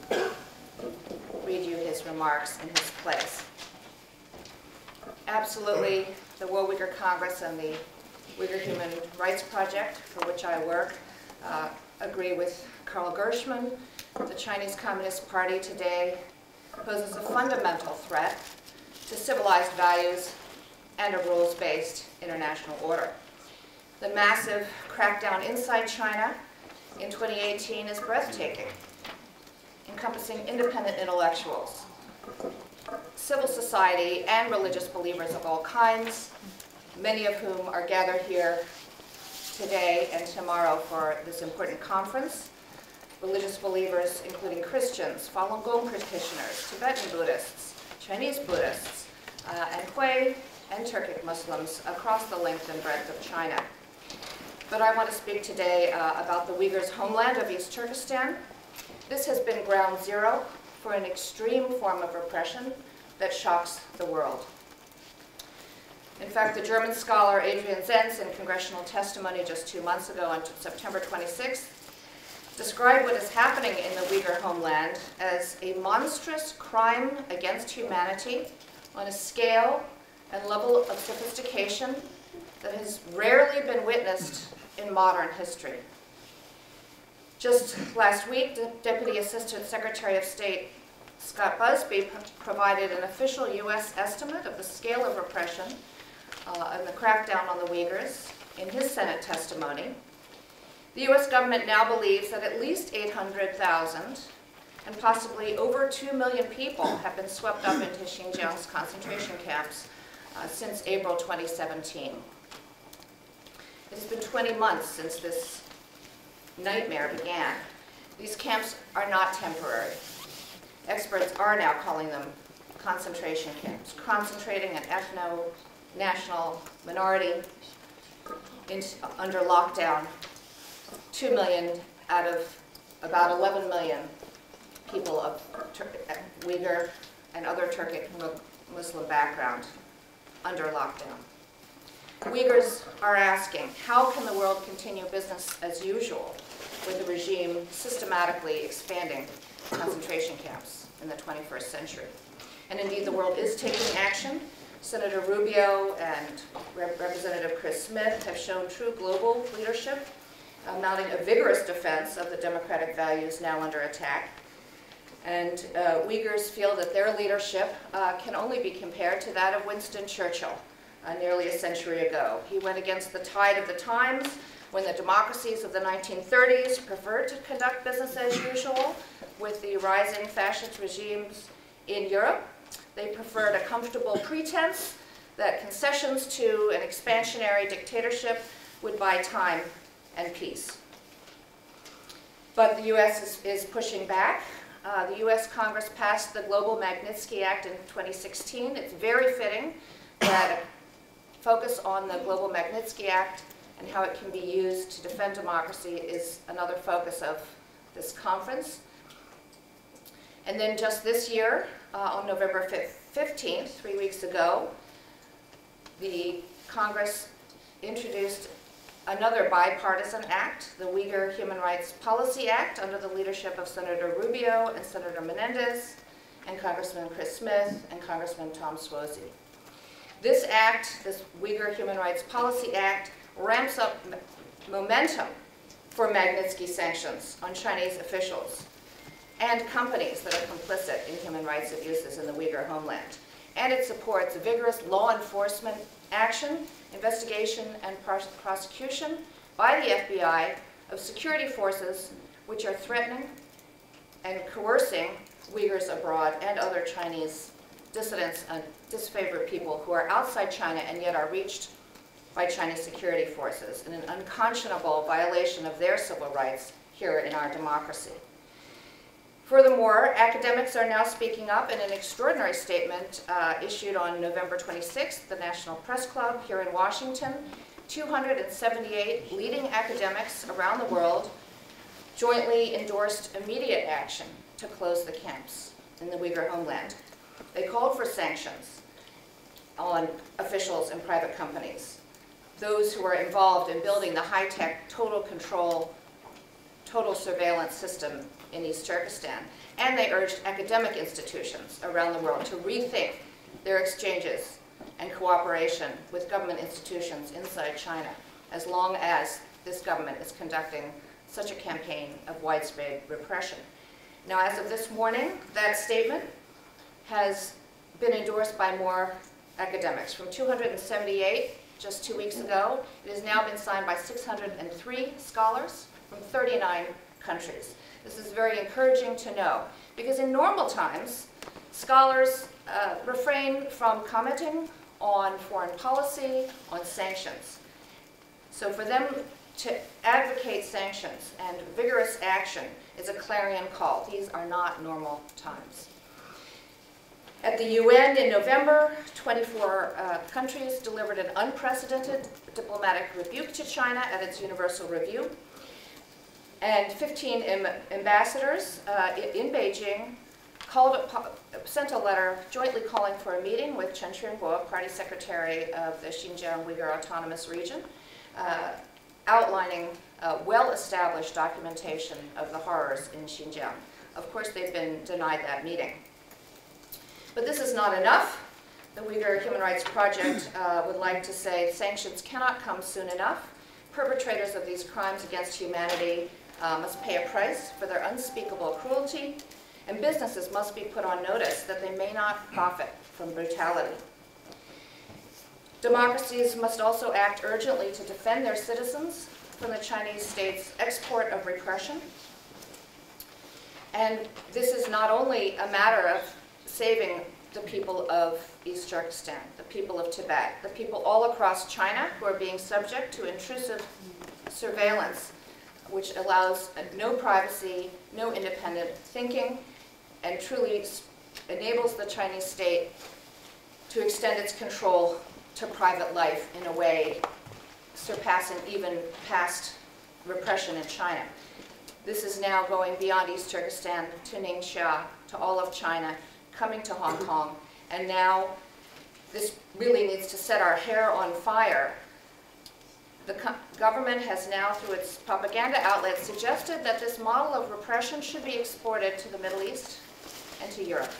read you his remarks in his place. Absolutely, the World Uyghur Congress and the Uyghur Human Rights Project, for which I work, agree with Karl Gershman. The Chinese Communist Party today poses a fundamental threat to civilized values and a rules-based international order. The massive crackdown inside China in 2018 is breathtaking, encompassing independent intellectuals, civil society, and religious believers of all kinds, many of whom are gathered here today and tomorrow for this important conference. Religious believers including Christians, Falun Gong practitioners, Tibetan Buddhists, Chinese Buddhists, and Hui and Turkic Muslims across the length and breadth of China. But I want to speak today about the Uyghurs' homeland of East Turkestan. This has been ground zero for an extreme form of repression that shocks the world. In fact, the German scholar Adrian Zenz, in congressional testimony just 2 months ago on September 26th, described what is happening in the Uyghur homeland as a monstrous crime against humanity on a scale and level of sophistication that has rarely been witnessed in modern history. Just last week, the Deputy Assistant Secretary of State Scott Busby provided an official U.S. estimate of the scale of repression and the crackdown on the Uyghurs in his Senate testimony. The U.S. government now believes that at least 800,000 and possibly over 2 million people have been swept up into Xinjiang's concentration camps since April 2017. It has been 20 months since this nightmare began. These camps are not temporary. Experts are now calling them concentration camps, concentrating an ethno-national minority under lockdown, 2 million out of about 11 million people of Uyghur and other Turkic Muslim background under lockdown. Uyghurs are asking, how can the world continue business as usual with the regime systematically expanding concentration camps in the 21st century? And indeed, the world is taking action. Senator Rubio and Representative Chris Smith have shown true global leadership, mounting a vigorous defense of the democratic values now under attack. And Uyghurs feel that their leadership can only be compared to that of Winston Churchill nearly a century ago. He went against the tide of the times when the democracies of the 1930s preferred to conduct business as usual with the rising fascist regimes in Europe. They preferred a comfortable pretense that concessions to an expansionary dictatorship would buy time and peace. But the U.S. is pushing back. The U.S. Congress passed the Global Magnitsky Act in 2016. It's very fitting that a focus on the Global Magnitsky Act and how it can be used to defend democracy is another focus of this conference. And then just this year, on November 15th, 3 weeks ago, the Congress introduced another bipartisan act, the Uyghur Human Rights Policy Act, under the leadership of Senator Rubio and Senator Menendez, and Congressman Chris Smith and Congressman Tom Suozzi. This act, this Uyghur Human Rights Policy Act, ramps up momentum for Magnitsky sanctions on Chinese officials and companies that are complicit in human rights abuses in the Uyghur homeland. And it supports vigorous law enforcement action, investigation, and prosecution by the FBI of security forces which are threatening and coercing Uyghurs abroad and other Chinese dissidents and disfavored people who are outside China and yet are reached by Chinese security forces in an unconscionable violation of their civil rights here in our democracy. Furthermore, academics are now speaking up in an extraordinary statement issued on November 26th, the National Press Club here in Washington. 278 leading academics around the world jointly endorsed immediate action to close the camps in the Uyghur homeland. They called for sanctions on officials and private companies, those who are involved in building the high-tech total control, total surveillance system in East Turkestan. And they urged academic institutions around the world to rethink their exchanges and cooperation with government institutions inside China, as long as this government is conducting such a campaign of widespread repression. Now, as of this morning, that statement has been endorsed by more academics. From 278 just 2 weeks ago, it has now been signed by 603 scholars from 39 countries. This is very encouraging to know, because in normal times, scholars refrain from commenting on foreign policy, on sanctions. So for them to advocate sanctions and vigorous action is a clarion call. These are not normal times. At the UN in November, 24 countries delivered an unprecedented diplomatic rebuke to China at its Universal Review. And 15 ambassadors in Beijing sent a letter jointly calling for a meeting with Chen Quanguo, party secretary of the Xinjiang Uyghur Autonomous Region, outlining well-established documentation of the horrors in Xinjiang. Of course, they've been denied that meeting. But this is not enough. the Uyghur Human Rights Project would like to say sanctions cannot come soon enough. Perpetrators of these crimes against humanity must pay a price for their unspeakable cruelty, and businesses must be put on notice that they may not profit from brutality. Democracies must also act urgently to defend their citizens from the Chinese state's export of repression. And this is not only a matter of saving the people of East Turkestan, the people of Tibet, the people all across China who are being subject to intrusive surveillance, which allows no privacy, no independent thinking, and truly enables the Chinese state to extend its control to private life in a way surpassing even past repression in China. This is now going beyond East Turkestan to Ningxia, to all of China, coming to Hong Kong, and now this really needs to set our hair on fire. The government has now, through its propaganda outlets, suggested that this model of repression should be exported to the Middle East and to Europe.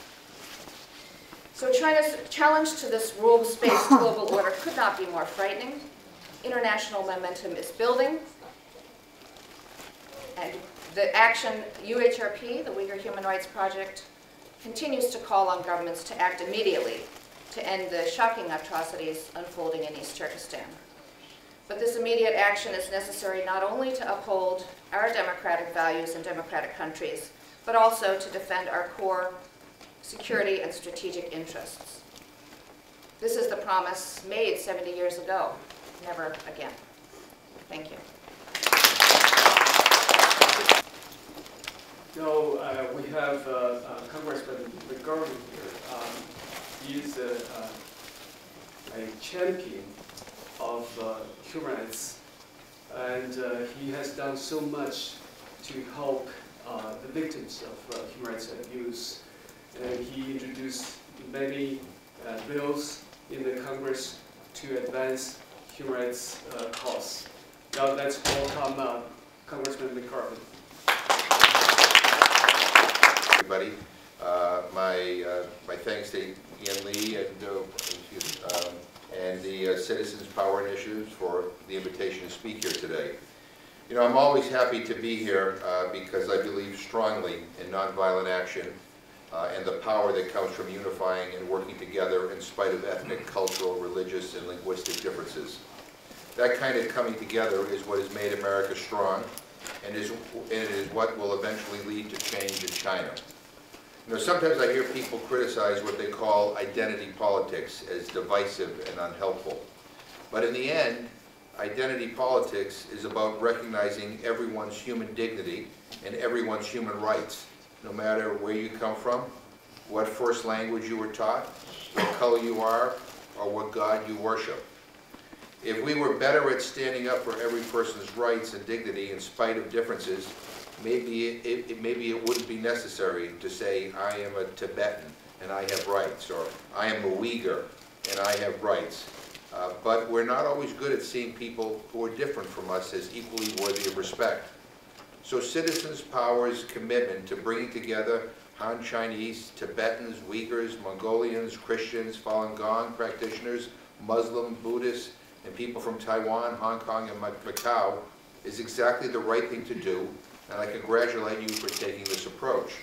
So China's challenge to this rules-based global order could not be more frightening. International momentum is building, and the action UHRP, the Uyghur Human Rights Project, continues to call on governments to act immediately to end the shocking atrocities unfolding in East Turkestan. But this immediate action is necessary not only to uphold our democratic values in democratic countries, but also to defend our core security and strategic interests. This is the promise made 70 years ago. Never again. Thank you. No, we have Congressman Rayburn here. He is a champion of human rights, and he has done so much to help the victims of human rights abuse. And he introduced many bills in the Congress to advance human rights cause. Now let's welcome Congressman McCarthy. Everybody, my thanks to Ian Lee and the Citizens Power Initiative for the invitation to speak here today. You know, I'm always happy to be here because I believe strongly in nonviolent action and the power that comes from unifying and working together in spite of ethnic, cultural, religious, and linguistic differences. That kind of coming together is what has made America strong, and it is what will eventually lead to change in China. You know, sometimes I hear people criticize what they call identity politics as divisive and unhelpful. But in the end, identity politics is about recognizing everyone's human dignity and everyone's human rights, no matter where you come from, what first language you were taught, what color you are, or what God you worship. If we were better at standing up for every person's rights and dignity in spite of differences, maybe it wouldn't be necessary to say, I am a Tibetan and I have rights, or I am a Uyghur and I have rights. But we're not always good at seeing people who are different from us as equally worthy of respect. So Citizens Power's commitment to bringing together Han Chinese, Tibetans, Uyghurs, Mongolians, Christians, Falun Gong practitioners, Muslim, Buddhists, and people from Taiwan, Hong Kong, and Macau is exactly the right thing to do, and I congratulate you for taking this approach.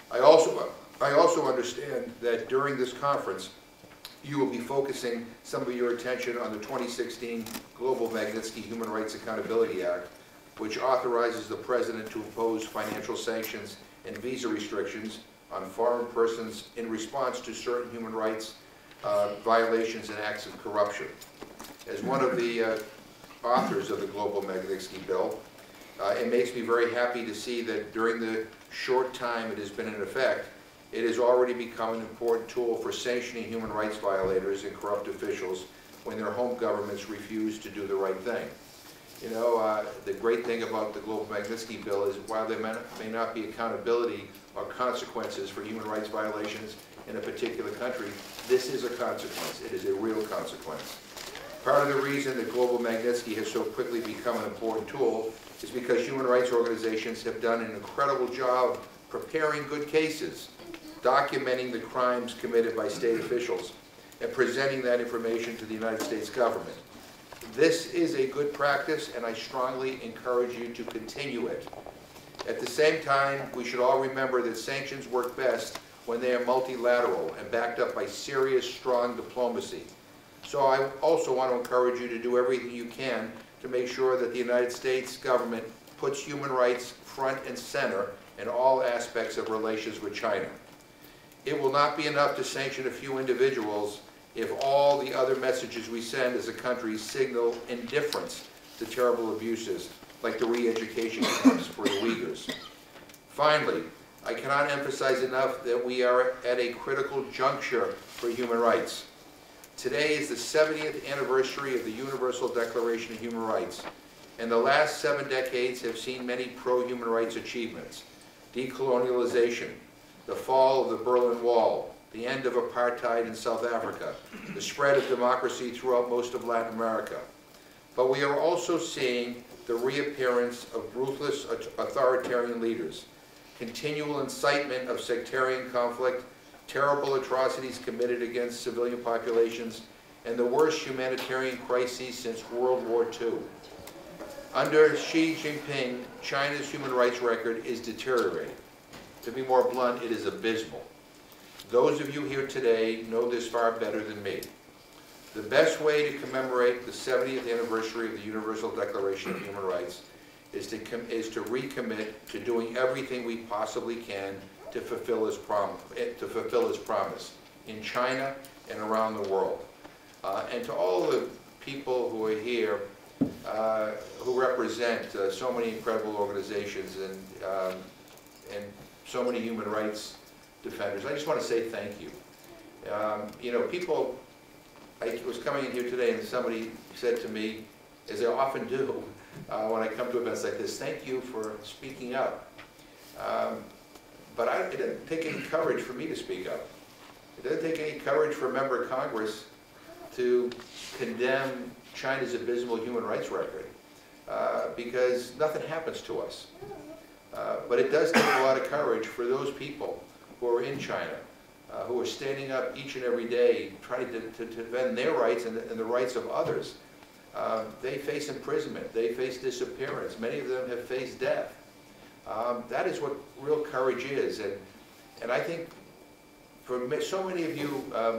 I also understand that during this conference, you will be focusing some of your attention on the 2016 Global Magnitsky Human Rights Accountability Act, which authorizes the President to impose financial sanctions and visa restrictions on foreign persons in response to certain human rights violations and acts of corruption. As one of the authors of the Global Magnitsky Bill, it makes me very happy to see that during the short time it has been in effect, it has already become an important tool for sanctioning human rights violators and corrupt officials when their home governments refuse to do the right thing. You know, the great thing about the Global Magnitsky Bill is while there may not be accountability or consequences for human rights violations in a particular country, this is a consequence. It is a real consequence. Part of the reason that Global Magnitsky has so quickly become an important tool is because human rights organizations have done an incredible job preparing good cases, documenting the crimes committed by state officials, and presenting that information to the United States government. This is a good practice, and I strongly encourage you to continue it. At the same time, we should all remember that sanctions work best when they are multilateral and backed up by serious, strong diplomacy. So I also want to encourage you to do everything you can to make sure that the United States government puts human rights front and center in all aspects of relations with China. It will not be enough to sanction a few individuals if all the other messages we send as a country signal indifference to terrible abuses like the re-education camps for the Uyghurs. Finally, I cannot emphasize enough that we are at a critical juncture for human rights. Today is the 70th anniversary of the Universal Declaration of Human Rights, and the last 7 decades have seen many pro-human rights achievements: decolonialization, the fall of the Berlin Wall, the end of apartheid in South Africa, the spread of democracy throughout most of Latin America. But we are also seeing the reappearance of ruthless authoritarian leaders, continual incitement of sectarian conflict, terrible atrocities committed against civilian populations, and the worst humanitarian crises since World War II. Under Xi Jinping, China's human rights record is deteriorating. To be more blunt, it is abysmal. Those of you here today know this far better than me. The best way to commemorate the 70th anniversary of the Universal Declaration of Human Rights is to recommit to doing everything we possibly can to fulfill his promise in China and around the world. And to all the people who are here who represent so many incredible organizations and so many human rights defenders, I just want to say thank you. You know, people, I was coming in here today and somebody said to me, as they often do when I come to events like this, thank you for speaking up. But it didn't take any courage for me to speak up. It didn't take any courage for a member of Congress to condemn China's abysmal human rights record, because nothing happens to us. But it does take a lot of courage for those people who are in China, who are standing up each and every day trying to defend their rights and the rights of others. They face imprisonment, they face disappearance, many of them have faced death. That is what real courage is, and I think for so many of you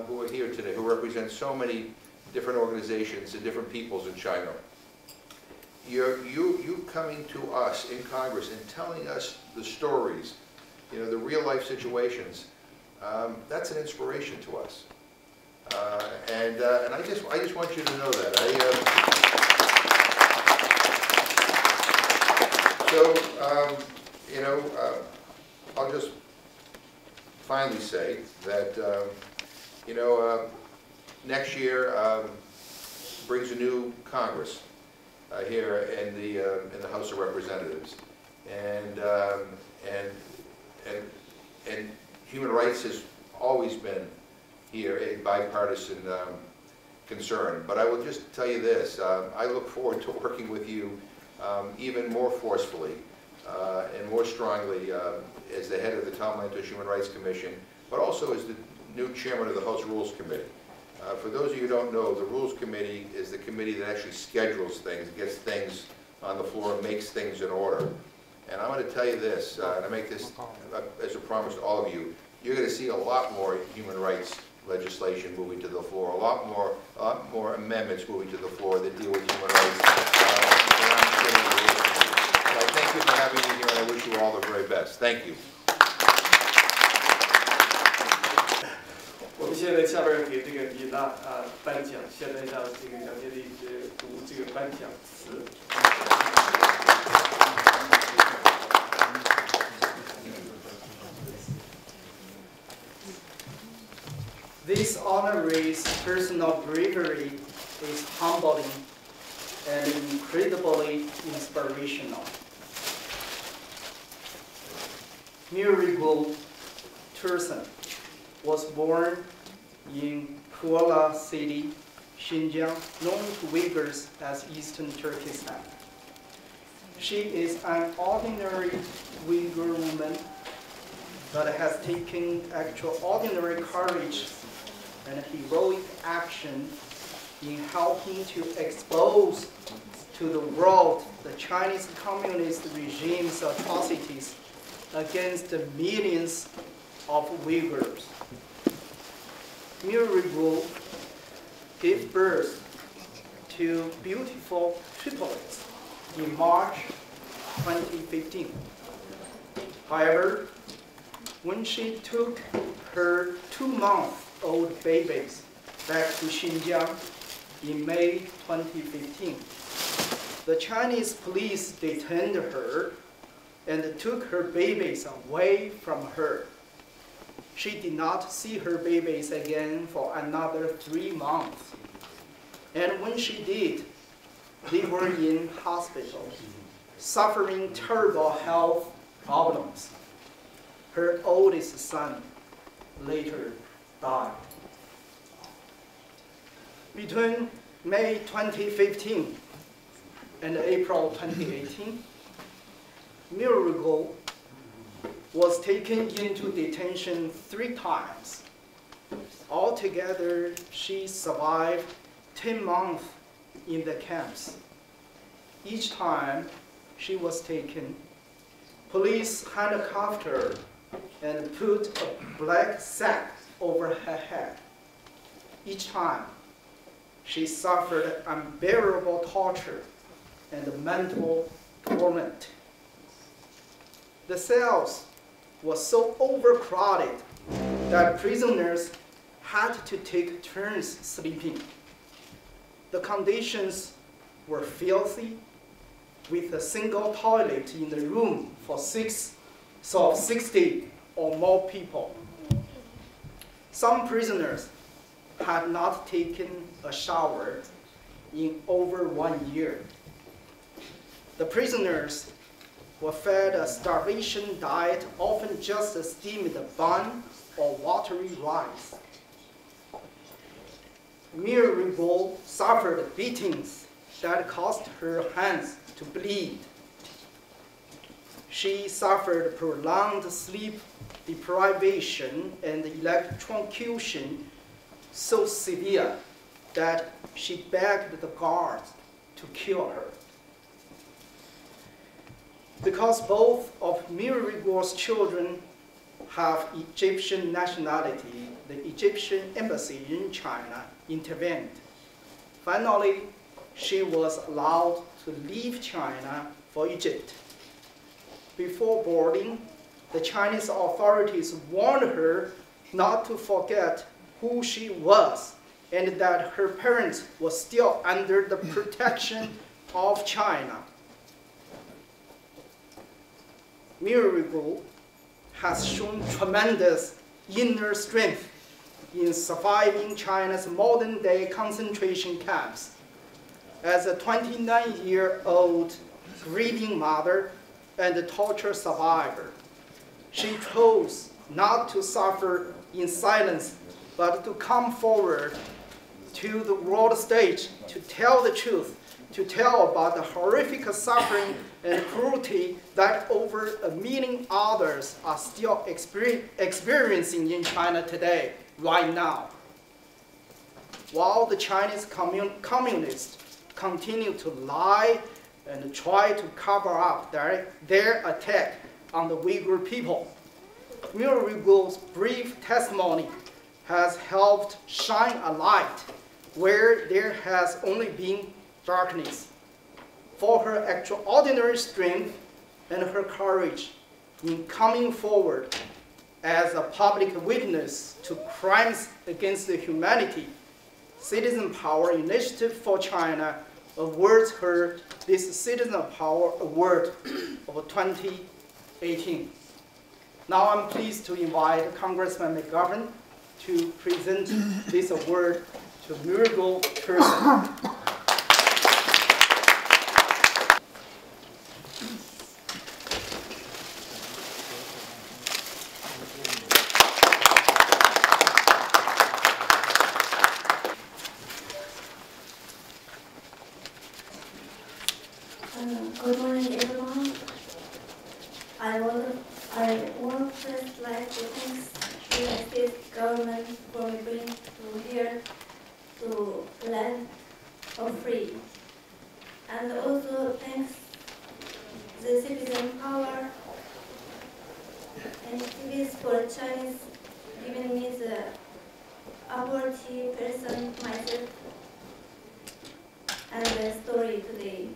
who are here today, who represent so many different organizations and different peoples in China, you coming to us in Congress and telling us the stories, you know, the real life situations, that's an inspiration to us. And I just want you to know that. You know, I'll just finally say that you know, next year brings a new Congress here in the House of Representatives, and human rights has always been here a bipartisan concern. But I will just tell you this: I look forward to working with you even more forcefully and more strongly as the head of the Tom Lantos Human Rights Commission, but also as the new chairman of the House Rules Committee. For those of you who don't know, the Rules Committee is the committee that actually schedules things, gets things on the floor, and makes things in order. And I'm going to tell you this, and I make this as a promise to all of you: you're going to see a lot more human rights legislation moving to the floor, a lot more amendments moving to the floor that deal with human rights. So I thank you for having me here, and I wish you all the very best. Thank you. 我们现在下边给这个李娜颁奖，现在让这个杨经理读这个颁奖词。This honoree's personal bravery is humbling and incredibly inspirational. Miracle Tursun was born in Kuala City, Xinjiang, known to Uyghurs as Eastern Turkestan. She is an ordinary Uyghur woman that has taken extraordinary courage and heroic action in helping to expose to the world the Chinese Communist regime's atrocities against the millions of Uyghurs. Rayburn gave birth to beautiful triplets in March 2015. However, when she took her 2-month-old babies back to Xinjiang in May 2015, the Chinese police detained her and took her babies away from her. She did not see her babies again for another 3 months. And when she did, they were in hospital, suffering terrible health problems. Her oldest son later died. Between May 2015 and April 2018, Rayburn was taken into detention 3 times. Altogether, she survived 10 months in the camps. Each time she was taken, police handcuffed her and put a black sack over her head. Each time, she suffered unbearable torture and mental torment. The cells were so overcrowded that prisoners had to take turns sleeping. The conditions were filthy, with a single toilet in the room for 60 or more people. Some prisoners had not taken a shower in over 1 year. The prisoners were fed a starvation diet, often just a steamed bun or watery rice. Rayburn suffered beatings that caused her hands to bleed. She suffered prolonged sleep deprivation and electrocution so severe that she begged the guards to kill her. Because both of Rayburn's children have Egyptian nationality, the Egyptian embassy in China intervened. Finally, she was allowed to leave China for Egypt. Before boarding, the Chinese authorities warned her not to forget who she was and that her parents were still under the protection of China. Rayburn has shown tremendous inner strength in surviving China's modern-day concentration camps. As a 29-year-old grieving mother and a torture survivor, she chose not to suffer in silence, but to come forward to the world stage to tell the truth, to tell about the horrific suffering and cruelty that over 1 million others are still experiencing in China today, right now. While the Chinese communists continue to lie and try to cover up their attack on the Uyghur people, Rayburn's brief testimony has helped shine a light where there has only been darkness. For her extraordinary strength and her courage in coming forward as a public witness to crimes against humanity, Citizen Power Initiative for China awards her this Citizen Power Award of 2018. Now I'm pleased to invite Congressman McGovern to present this award to Rayburn person. Good morning, everyone. I would first like to thank the United States government for bringing to And also thanks the citizen power and activists for Chinese giving me the opportunity person myself and the story today.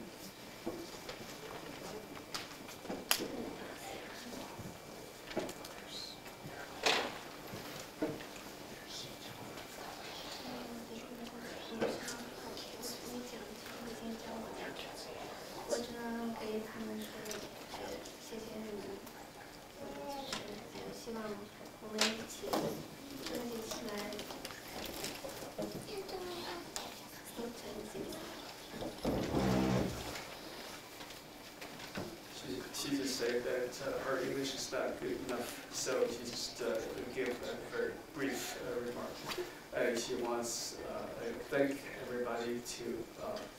She just said that her English is not good enough, so she just give a very brief remark. She wants to thank everybody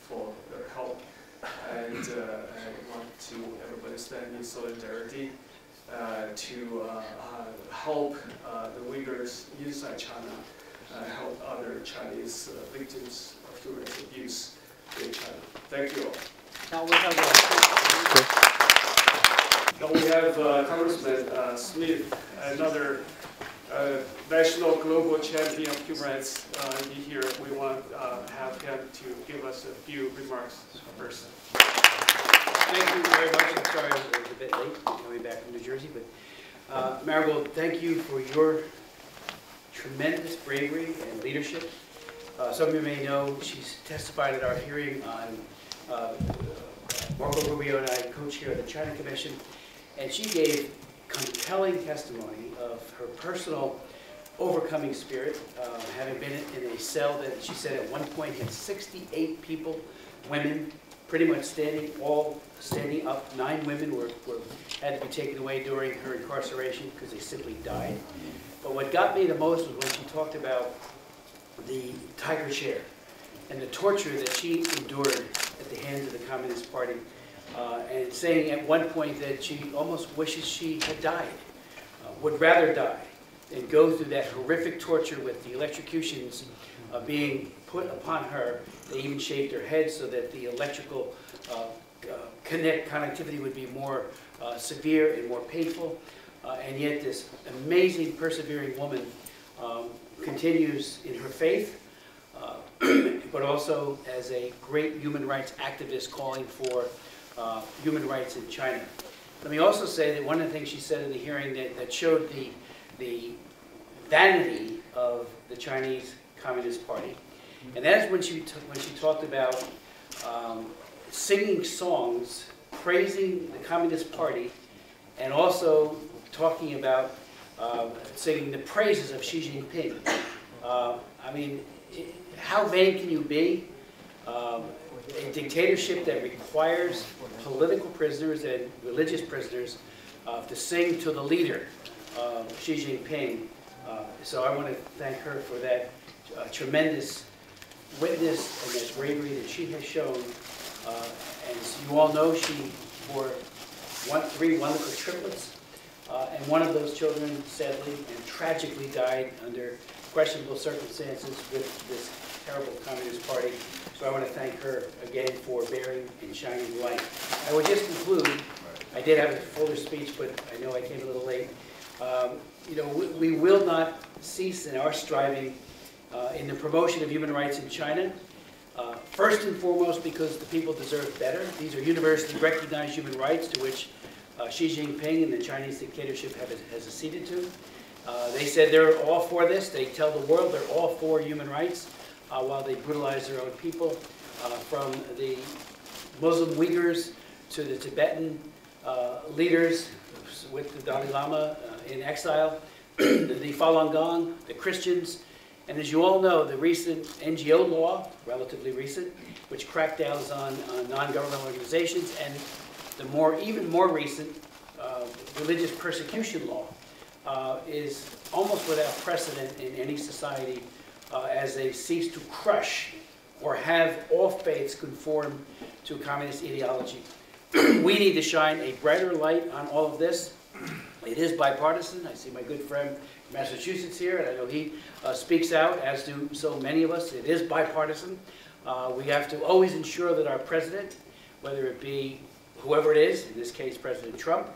for their help, and I want to everybody stand in solidarity to help the Uyghurs inside China, help other Chinese victims of human rights abuse in China. Thank you all. Now we have Congressman Smith, another national global champion of human rights here. We want to have him to give us a few remarks first. Thank you very much. I'm sorry I was a bit late coming back from New Jersey, but Marigold, thank you for your tremendous bravery and leadership. Some of you may know she's testified at our hearing on Marco Rubio and I co-chair the China Commission, and she gave compelling testimony of her personal overcoming spirit, having been in a cell that she said at one point had 68 people, women, pretty much all standing up. 9 women had to be taken away during her incarceration because they simply died. But what got me the most was when she talked about the tiger chair and the torture that she endured at the hands of the Communist Party, and saying at one point that she almost wishes she had died, would rather die than go through that horrific torture with the electrocutions being put upon her. They even shaved her head so that the electrical connectivity would be more severe and more painful. And yet this amazing, persevering woman continues in her faith, but also as a great human rights activist calling for human rights in China. Let me also say that one of the things she said in the hearing that showed the vanity of the Chinese Communist Party, and that is when she talked about singing songs praising the Communist Party, and also talking about singing the praises of Xi Jinping. I mean, how vain can you be? A dictatorship that requires political prisoners and religious prisoners to sing to the leader, Xi Jinping. So I want to thank her for that tremendous witness and that bravery that she has shown. As you all know, she bore 3 wonderful triplets, and one of those children sadly and tragically died under questionable circumstances with this terrible Communist Party. So I want to thank her again for bearing and shining light. I would just conclude, I did have a fuller speech, but I know I came a little late. You know, we will not cease in our striving in the promotion of human rights in China. First and foremost, because the people deserve better. These are universally recognized human rights to which Xi Jinping and the Chinese dictatorship has acceded to. They said they're all for this. They tell the world they're all for human rights, while they brutalize their own people, from the Muslim Uyghurs to the Tibetan leaders with the Dalai Lama in exile, the Falun Gong, the Christians, and as you all know, the recent NGO law, relatively recent, which crackdowns on non-governmental organizations, and the even more recent religious persecution law is almost without precedent in any society, as they cease to crush or have all faiths conform to communist ideology. We need to shine a brighter light on all of this. It is bipartisan. I see my good friend from Massachusetts here, and I know he speaks out, as do so many of us. It is bipartisan. We have to always ensure that our president, whether it be whoever it is, in this case President Trump,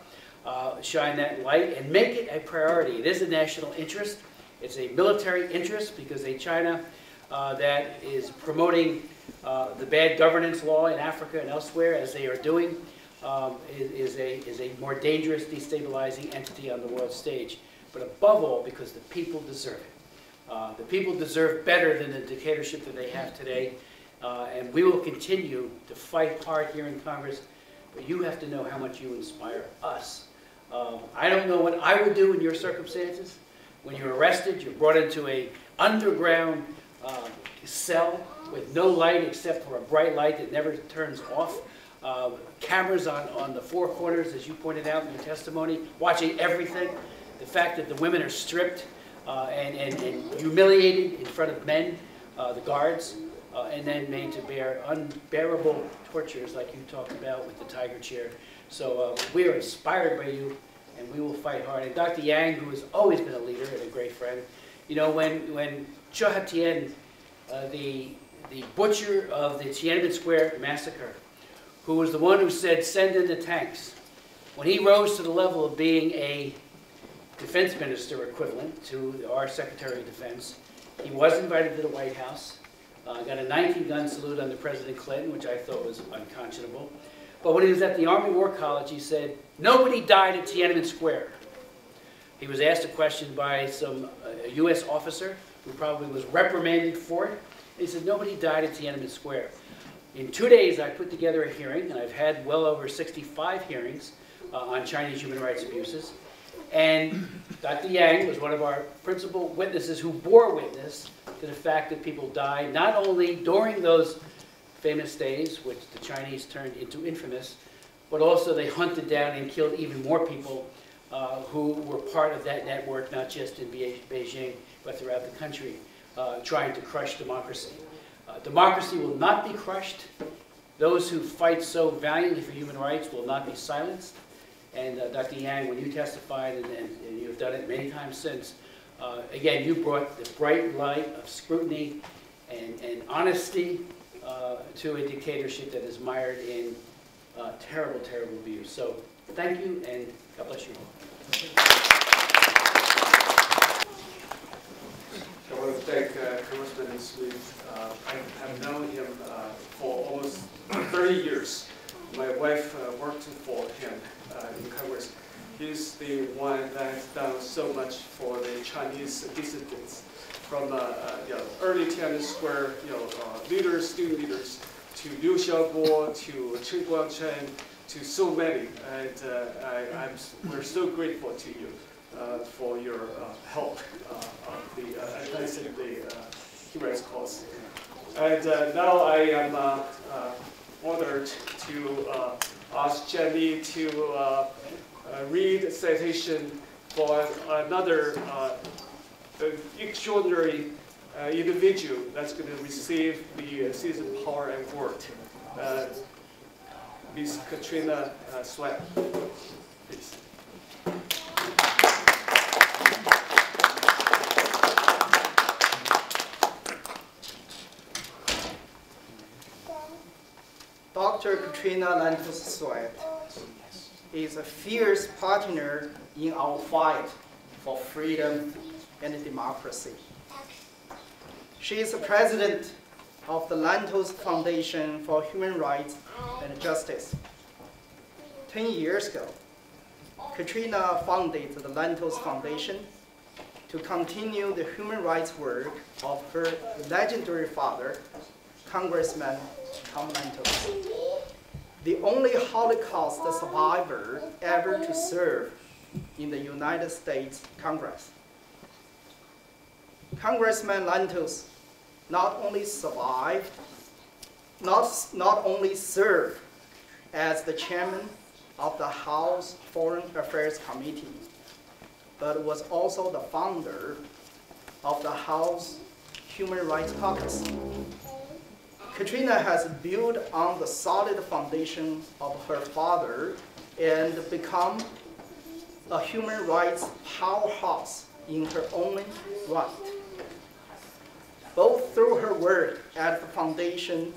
shine that light and make it a priority. It is a national interest. It's a military interest because a China that is promoting the bad governance law in Africa and elsewhere, as they are doing, is a more dangerous, destabilizing entity on the world stage. But above all, because the people deserve it. The people deserve better than the dictatorship that they have today. And we will continue to fight hard here in Congress. But you have to know how much you inspire us. I don't know what I would do in your circumstances. When you're arrested, you're brought into an underground cell with no light except for a bright light that never turns off. Cameras on the four corners, as you pointed out in your testimony, watching everything. The fact that the women are stripped and humiliated in front of men, the guards, and then made to bear unbearable tortures like you talked about with the tiger chair. So we are inspired by you, and we will fight hard. And Dr. Yang, who has always been a leader and a great friend, you know, when Zhe Hetian, the butcher of the Tiananmen Square massacre, who was the one who said, "Send in the tanks," when he rose to the level of being a defense minister equivalent to our Secretary of Defense, he was invited to the White House, got a 19-gun salute under President Clinton, which I thought was unconscionable. But when he was at the Army War College, he said, "Nobody died at Tiananmen Square." He was asked a question by a U.S. officer who probably was reprimanded for it. He said, "Nobody died at Tiananmen Square." In 2 days, I put together a hearing, and I've had well over 65 hearings on Chinese human rights abuses. And Dr. Yang was one of our principal witnesses who bore witness to the fact that people died, not only during those famous days, which the Chinese turned into infamous, but also they hunted down and killed even more people who were part of that network, not just in Beijing, but throughout the country, trying to crush democracy. Democracy will not be crushed. Those who fight so valiantly for human rights will not be silenced. And Dr. Yang, when you testified, and you've done it many times since, again, you brought the bright light of scrutiny and honesty to a dictatorship that is mired in terrible, terrible abuse. So thank you, and God bless you all. I want to thank Congressman Smith. I have known him for almost 30 years. My wife worked for him in Congress. He's the one that has done so much for the Chinese dissidents, from early Tiananmen Square leaders, student leaders, to Liu Xiaobo, to Chen Guangchen, to so many. And we're so grateful to you for your help of the advancing the human rights cause. And now I am honored to ask Jenny to read a citation for another extraordinary individual that's going to receive the Citizen Power Award. Ms. Katrina Sweat, please. Dr. Katrina Lantos Sweat is a fierce partner in our fight for freedom and democracy. She is the president of the Lantos Foundation for Human Rights and Justice. 10 years ago, Katrina founded the Lantos Foundation to continue the human rights work of her legendary father, Congressman Tom Lantos, the only Holocaust survivor ever to serve in the United States Congress. Congressman Lantos not only served as the chairman of the House Foreign Affairs Committee, but was also the founder of the House Human Rights Caucus. Katrina has built on the solid foundation of her father and become a human rights powerhouse in her own right. both through her work at the foundation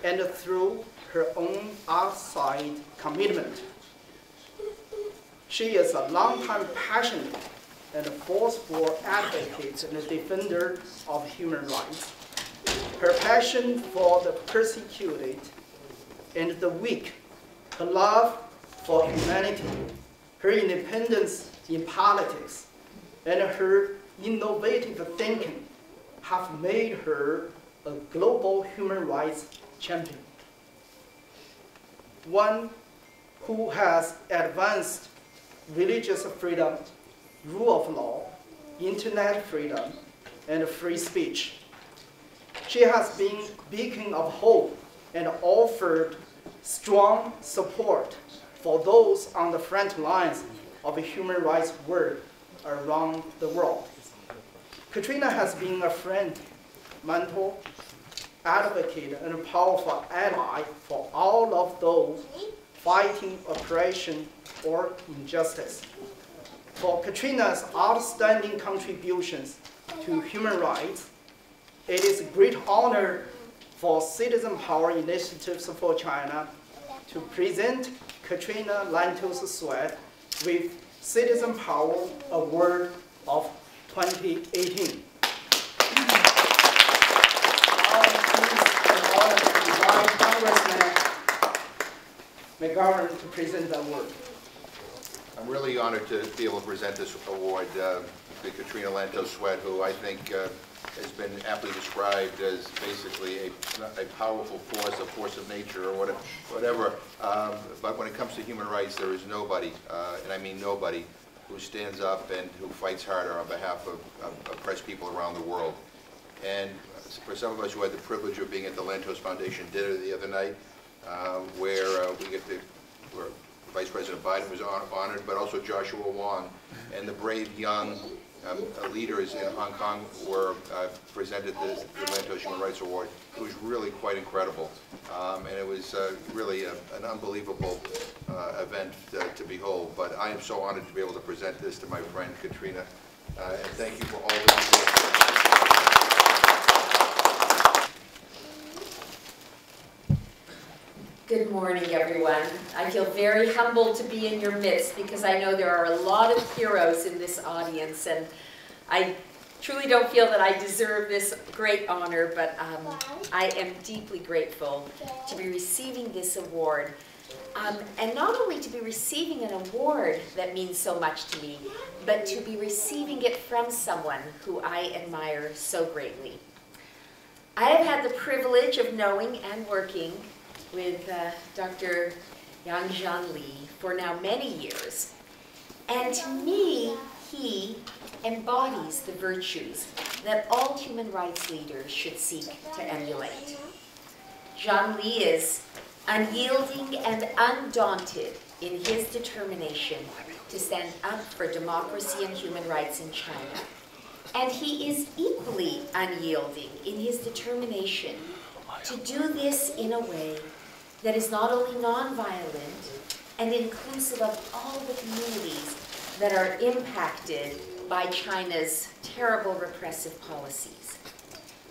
and through her own outside commitment. She is a longtime passionate and forceful advocate and defender of human rights. Her passion for the persecuted and the weak, her love for humanity, her independence in politics, and her innovative thinking have made her a global human rights champion. One who has advanced religious freedom, rule of law, internet freedom, and free speech. She has been a beacon of hope and offered strong support for those on the front lines of human rights work around the world. Katrina has been a friend, mentor, advocate, and a powerful ally for all of those fighting oppression or injustice. For Katrina's outstanding contributions to human rights, it is a great honor for Citizen Power Initiatives for China to present Katrina Lantos-Sweat with Citizen Power Award of 2018. Congressman McGovern to present the award. I'm really honored to be able to present this award to Katrina Lantos-Sweat, who I think has been aptly described as basically a powerful force, a force of nature, or whatever. But when it comes to human rights, there is nobody, and I mean nobody, who stands up and who fights harder on behalf of oppressed people around the world. And for some of us who had the privilege of being at the Lantos Foundation dinner the other night, where Vice President Biden was honored, but also Joshua Wong and the brave young leaders in Hong Kong were presented the Lantos Human Rights Award. It was really quite incredible, and it was really an unbelievable event to behold. But I am so honored to be able to present this to my friend Katrina, and thank you for all that you do. Good morning, everyone. I feel very humbled to be in your midst because I know there are a lot of heroes in this audience, and I truly don't feel that I deserve this great honor, but I am deeply grateful to be receiving this award. And not only to be receiving an award that means so much to me, but to be receiving it from someone who I admire so greatly. I have had the privilege of knowing and working with Dr. Yang Jianli for now many years. And to me, he embodies the virtues that all human rights leaders should seek to emulate. Jianli is unyielding and undaunted in his determination to stand up for democracy and human rights in China. And he is equally unyielding in his determination to do this in a way that is not only nonviolent and inclusive of all the communities that are impacted by China's terrible repressive policies,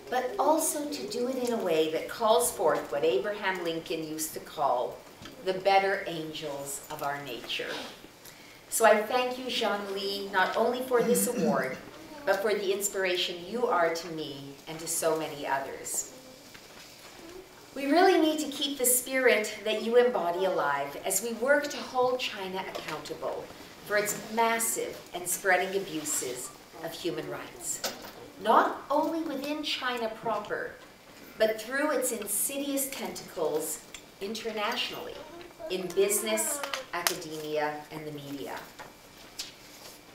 but also to do it in a way that calls forth what Abraham Lincoln used to call the better angels of our nature. So I thank you, Jianli, not only for this award, but for the inspiration you are to me and to so many others. We really need to keep the spirit that you embody alive as we work to hold China accountable for its massive and spreading abuses of human rights, not only within China proper, but through its insidious tentacles internationally, in business, academia, and the media.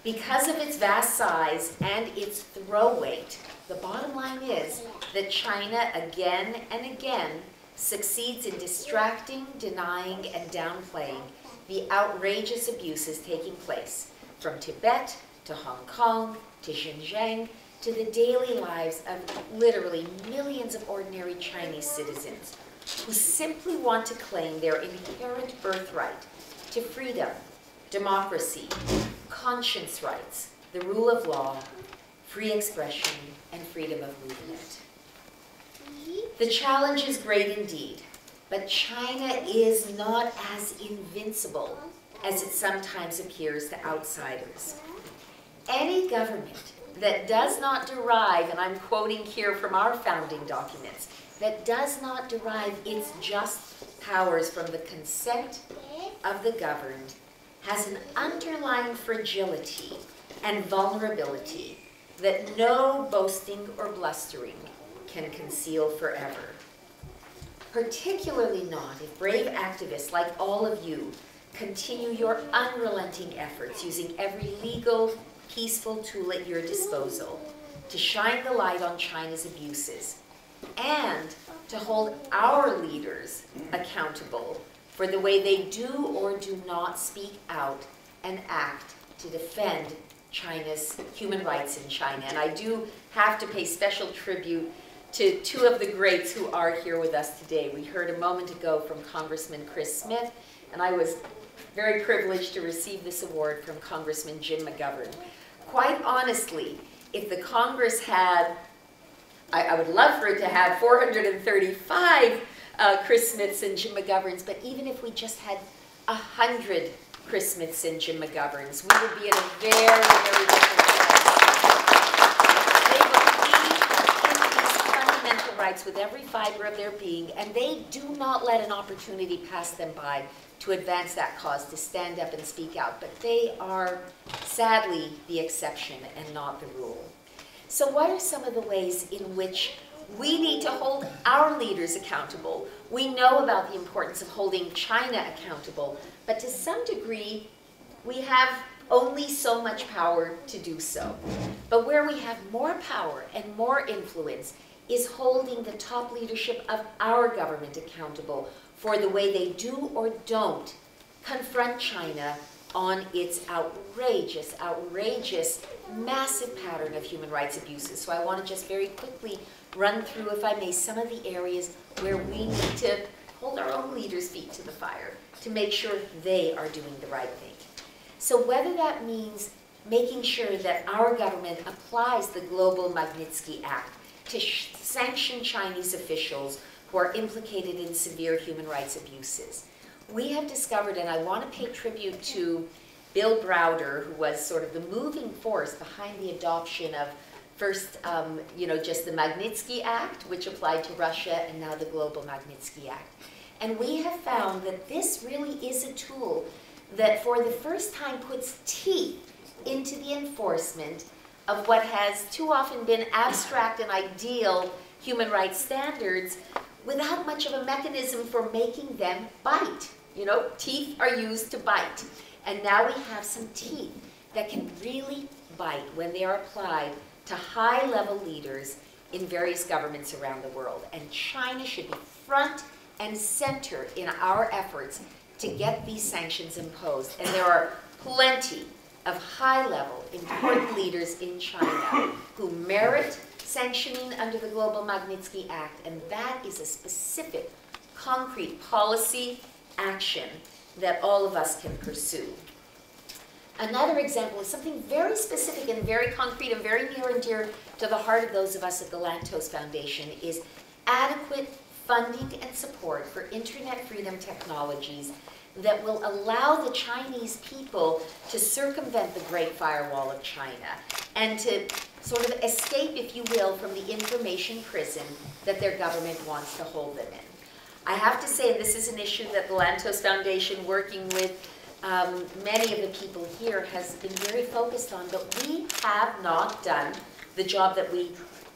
Because of its vast size and its throw weight, the bottom line is that China again and again succeeds in distracting, denying, and downplaying the outrageous abuses taking place from Tibet to Hong Kong to Xinjiang to the daily lives of literally millions of ordinary Chinese citizens who simply want to claim their inherent birthright to freedom, democracy, conscience rights, the rule of law, free expression, and freedom of movement. The challenge is great indeed, but China is not as invincible as it sometimes appears to outsiders. Any government that does not derive, and I'm quoting here from our founding documents, that does not derive its just powers from the consent of the governed has an underlying fragility and vulnerability that no boasting or blustering can conceal forever. Particularly not if brave activists like all of you continue your unrelenting efforts using every legal, peaceful tool at your disposal to shine the light on China's abuses and to hold our leaders accountable for the way they do or do not speak out and act to defend China's human rights in China. And I do have to pay special tribute to two of the greats who are here with us today. We heard a moment ago from Congressman Chris Smith, and I was very privileged to receive this award from Congressman Jim McGovern. Quite honestly, if the Congress had, I would love for it to have 435 Chris Smiths and Jim McGoverns, but even if we just had 100 Chris Smiths and Jim McGoverns, we would be in a very, very different place. They believe in these fundamental rights with every fiber of their being, and they do not let an opportunity pass them by to advance that cause, to stand up and speak out. But they are, sadly, the exception and not the rule. So what are some of the ways in which we need to hold our leaders accountable? We know about the importance of holding China accountable, but to some degree, we have only so much power to do so. But where we have more power and more influence is holding the top leadership of our government accountable for the way they do or don't confront China on its outrageous, massive pattern of human rights abuses. So I want to just very quickly run through, if I may, some of the areas where we need to hold our own leaders' feet to the fire to make sure they are doing the right thing. So whether that means making sure that our government applies the Global Magnitsky Act to sanction Chinese officials who are implicated in severe human rights abuses. We have discovered, and I want to pay tribute to Bill Browder, who was sort of the moving force behind the adoption of first, just the Magnitsky Act, which applied to Russia, and now the Global Magnitsky Act. And we have found that this really is a tool that for the first time puts teeth into the enforcement of what has too often been abstract and ideal human rights standards without much of a mechanism for making them bite. You know, teeth are used to bite. And now we have some teeth that can really bite when they are applied to high-level leaders in various governments around the world. And China should be front and center in our efforts to get these sanctions imposed. And there are plenty of high-level, important leaders in China who merit sanctioning under the Global Magnitsky Act, and that is a specific, concrete policy action that all of us can pursue. Another example is something very specific and very concrete and very near and dear to the heart of those of us at the Lantos Foundation is adequate funding and support for internet freedom technologies that will allow the Chinese people to circumvent the Great Firewall of China and to sort of escape, if you will, from the information prison that their government wants to hold them in. I have to say, this is an issue that the Lantos Foundation, working with many of the people here, has been very focused on, but we have not done the job that we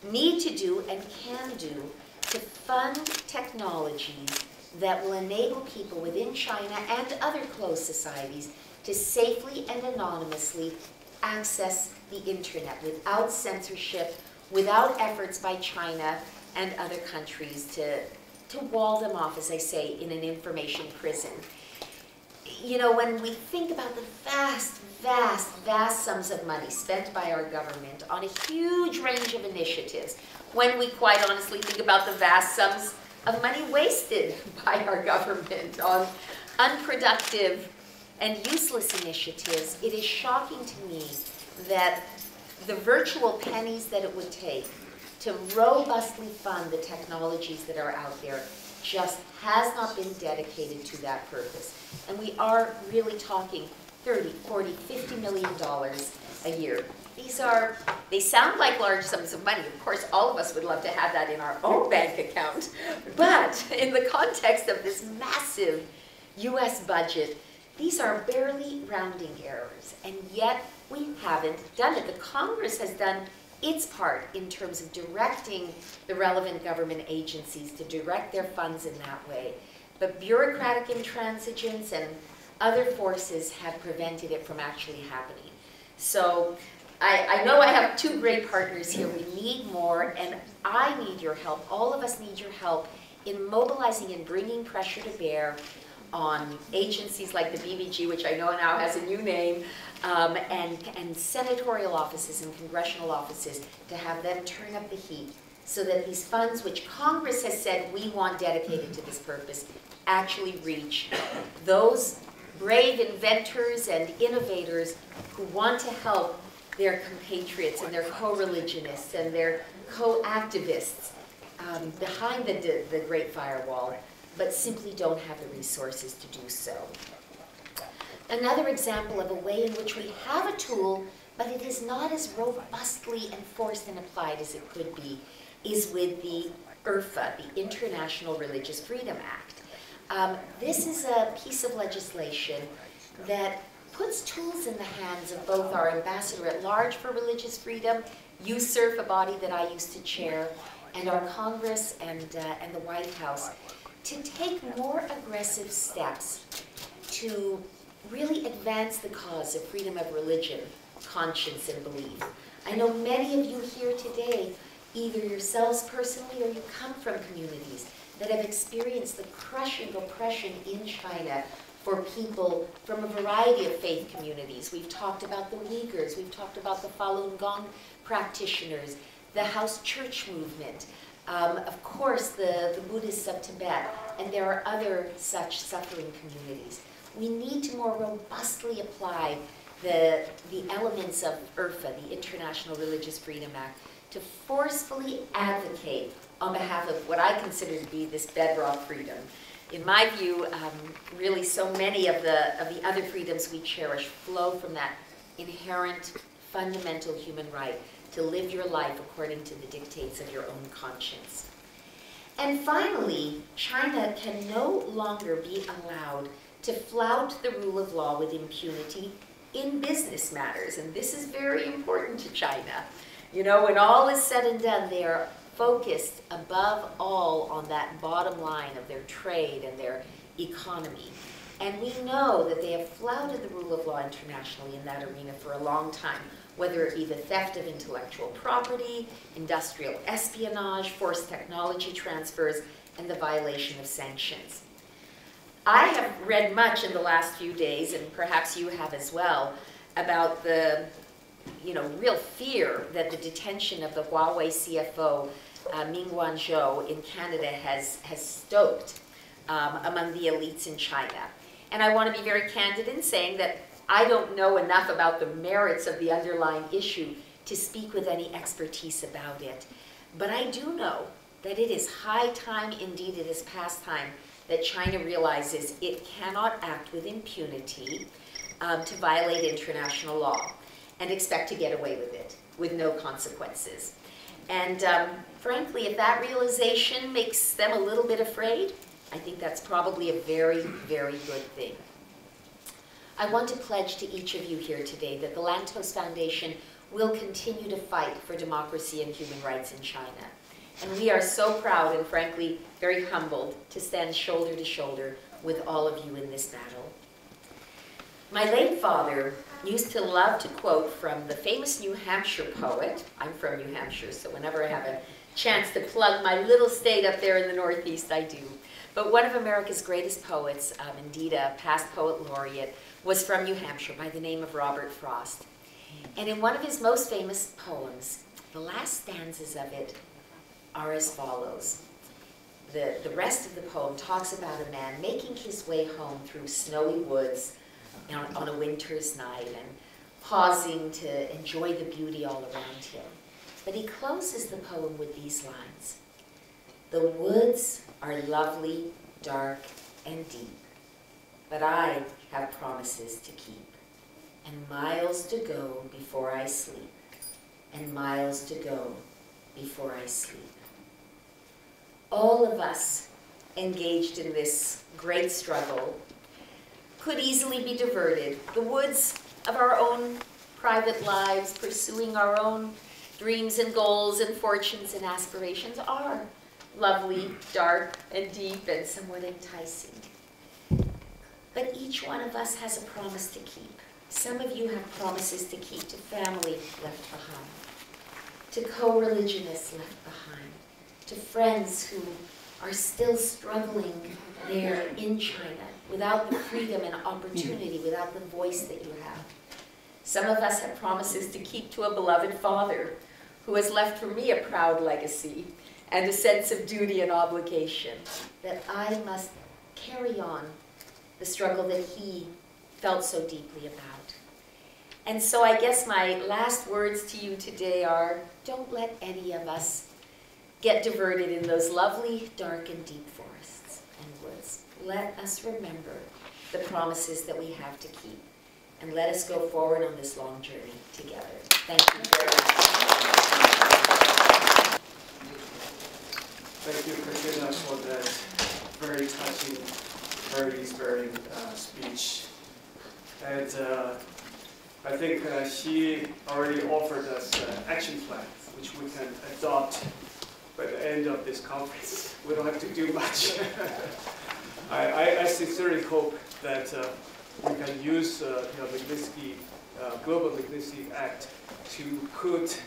need to do and can do to fund technologies that will enable people within China and other closed societies to safely and anonymously access the internet without censorship, without efforts by China and other countries to wall them off, as I say, in an information prison. You know, when we think about the vast sums of money spent by our government on a huge range of initiatives, when we quite honestly think about the vast sums of money wasted by our government on unproductive and useless initiatives, it is shocking to me that the virtual pennies that it would take to robustly fund the technologies that are out there just has not been dedicated to that purpose. And we are really talking 30, 40, $50 million a year. They sound like large sums of money. Of course, all of us would love to have that in our own bank account. But in the context of this massive US budget, these are barely rounding errors. And yet, we haven't done it. The Congress has done its part in terms of directing the relevant government agencies to direct their funds in that way. But bureaucratic intransigence and other forces have prevented it from actually happening. So I know I have two great partners here. We need more, and I need your help. All of us need your help in mobilizing and bringing pressure to bear on agencies like the BBG, which I know now has a new name, and senatorial offices and congressional offices to have them turn up the heat so that these funds, which Congress has said we want dedicated to this purpose, actually reach those brave inventors and innovators who want to help their compatriots and their co-religionists and their co-activists behind the Great Firewall, but simply don't have the resources to do so. Another example of a way in which we have a tool, but it is not as robustly enforced and applied as it could be, is with the IRFA, the International Religious Freedom Act. This is a piece of legislation that puts tools in the hands of both our ambassador at large for religious freedom, USERF, a body that I used to chair, and our Congress and the White House, to take more aggressive steps to really advance the cause of freedom of religion, conscience, and belief. I know many of you here today, either yourselves personally or you come from communities that have experienced the crushing oppression in China for people from a variety of faith communities. We've talked about the Uyghurs, we've talked about the Falun Gong practitioners, the house church movement, of course the Buddhists of Tibet, and there are other such suffering communities. We need to more robustly apply the elements of IRFA, the International Religious Freedom Act, to forcefully advocate on behalf of what I consider to be this bedrock freedom. In my view, really so many of the other freedoms we cherish flow from that inherent, fundamental human right to live your life according to the dictates of your own conscience. And finally, China can no longer be allowed to flout the rule of law with impunity in business matters. And this is very important to China. You know, when all is said and done, they are focused above all on that bottom line of their trade and their economy. And we know that they have flouted the rule of law internationally in that arena for a long time, whether it be the theft of intellectual property, industrial espionage, forced technology transfers, and the violation of sanctions. I have read much in the last few days, and perhaps you have as well, about the real fear that the detention of the Huawei CFO, Ming Wanzhou, in Canada has stoked among the elites in China. And I want to be very candid in saying that I don't know enough about the merits of the underlying issue to speak with any expertise about it. But I do know that it is high time, indeed it is past time, that China realizes it cannot act with impunity to violate international law and expect to get away with it with no consequences. And frankly, if that realization makes them a little bit afraid, I think that's probably a very, very good thing. I want to pledge to each of you here today that the Lantos Foundation will continue to fight for democracy and human rights in China. And we are so proud and frankly very humbled to stand shoulder to shoulder with all of you in this battle. My late father used to love to quote from the famous New Hampshire poet. I'm from New Hampshire, so whenever I have a chance to plug my little state up there in the Northeast, I do. But one of America's greatest poets, indeed a past poet laureate, was from New Hampshire by the name of Robert Frost. And in one of his most famous poems, the last stanzas of it are as follows. The rest of the poem talks about a man making his way home through snowy woods on a winter's night and pausing to enjoy the beauty all around him. But he closes the poem with these lines. The woods are lovely, dark, and deep, but I have promises to keep, and miles to go before I sleep, and miles to go before I sleep. All of us engaged in this great struggle could easily be diverted. The woods of our own private lives, pursuing our own dreams and goals and fortunes and aspirations are lovely, dark, and deep, and somewhat enticing. But each one of us has a promise to keep. Some of you have promises to keep to family left behind, to co-religionists left behind, to friends who are still struggling there in China without the freedom and opportunity, without the voice that you have. Some of us have promises to keep to a beloved father who has left for me a proud legacy and a sense of duty and obligation, that I must carry on the struggle that he felt so deeply about. And so I guess my last words to you today are, don't let any of us get diverted in those lovely, dark, and deep forests and woods. Let us remember the promises that we have to keep, and let us go forward on this long journey together. Thank you very much. Thank you, Christina, for that very touching, very inspiring speech. And I think she already offered us an action plan, which we can adopt by the end of this conference. We don't have to do much. I sincerely hope that we can use the Magnitsky, Global Magnitsky Act to put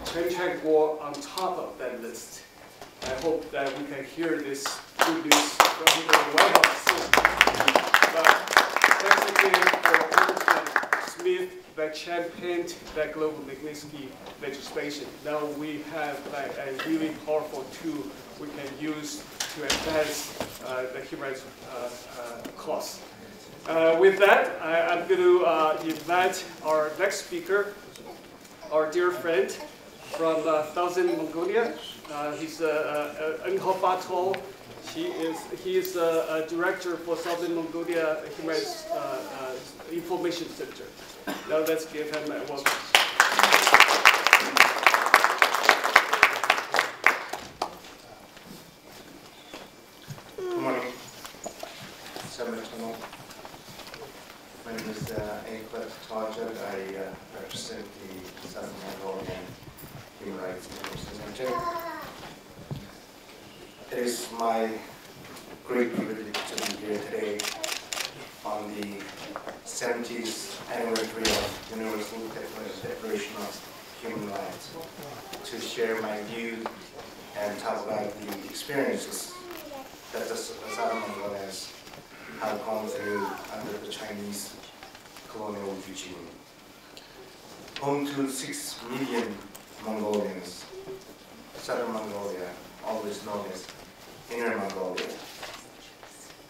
Chen War on top of that list. I hope that we can hear this good news from the White House soon. But thanks again for Congressman Smith that championed that Global Magnitsky legislation. Now we have a really powerful tool we can use to advance the human rights cause. With that, I'm going to invite our next speaker, our dear friend from Southern Mongolia. He's Enho Bato. He is a director for Southern Mongolia Human Rights Information Center. Now let's give him a welcome. Good morning. My name is Enho Bato. I represent the Southern Mongolian Human Rights Information Center. It is my great privilege to be here today on the 70th anniversary of Universal Declaration of Human Rights to share my view and talk about the experiences that the Southern Mongolians have gone through under the Chinese colonial regime. Home to 6 million Mongolians, Southern Mongolia, always known as Inner Mongolia,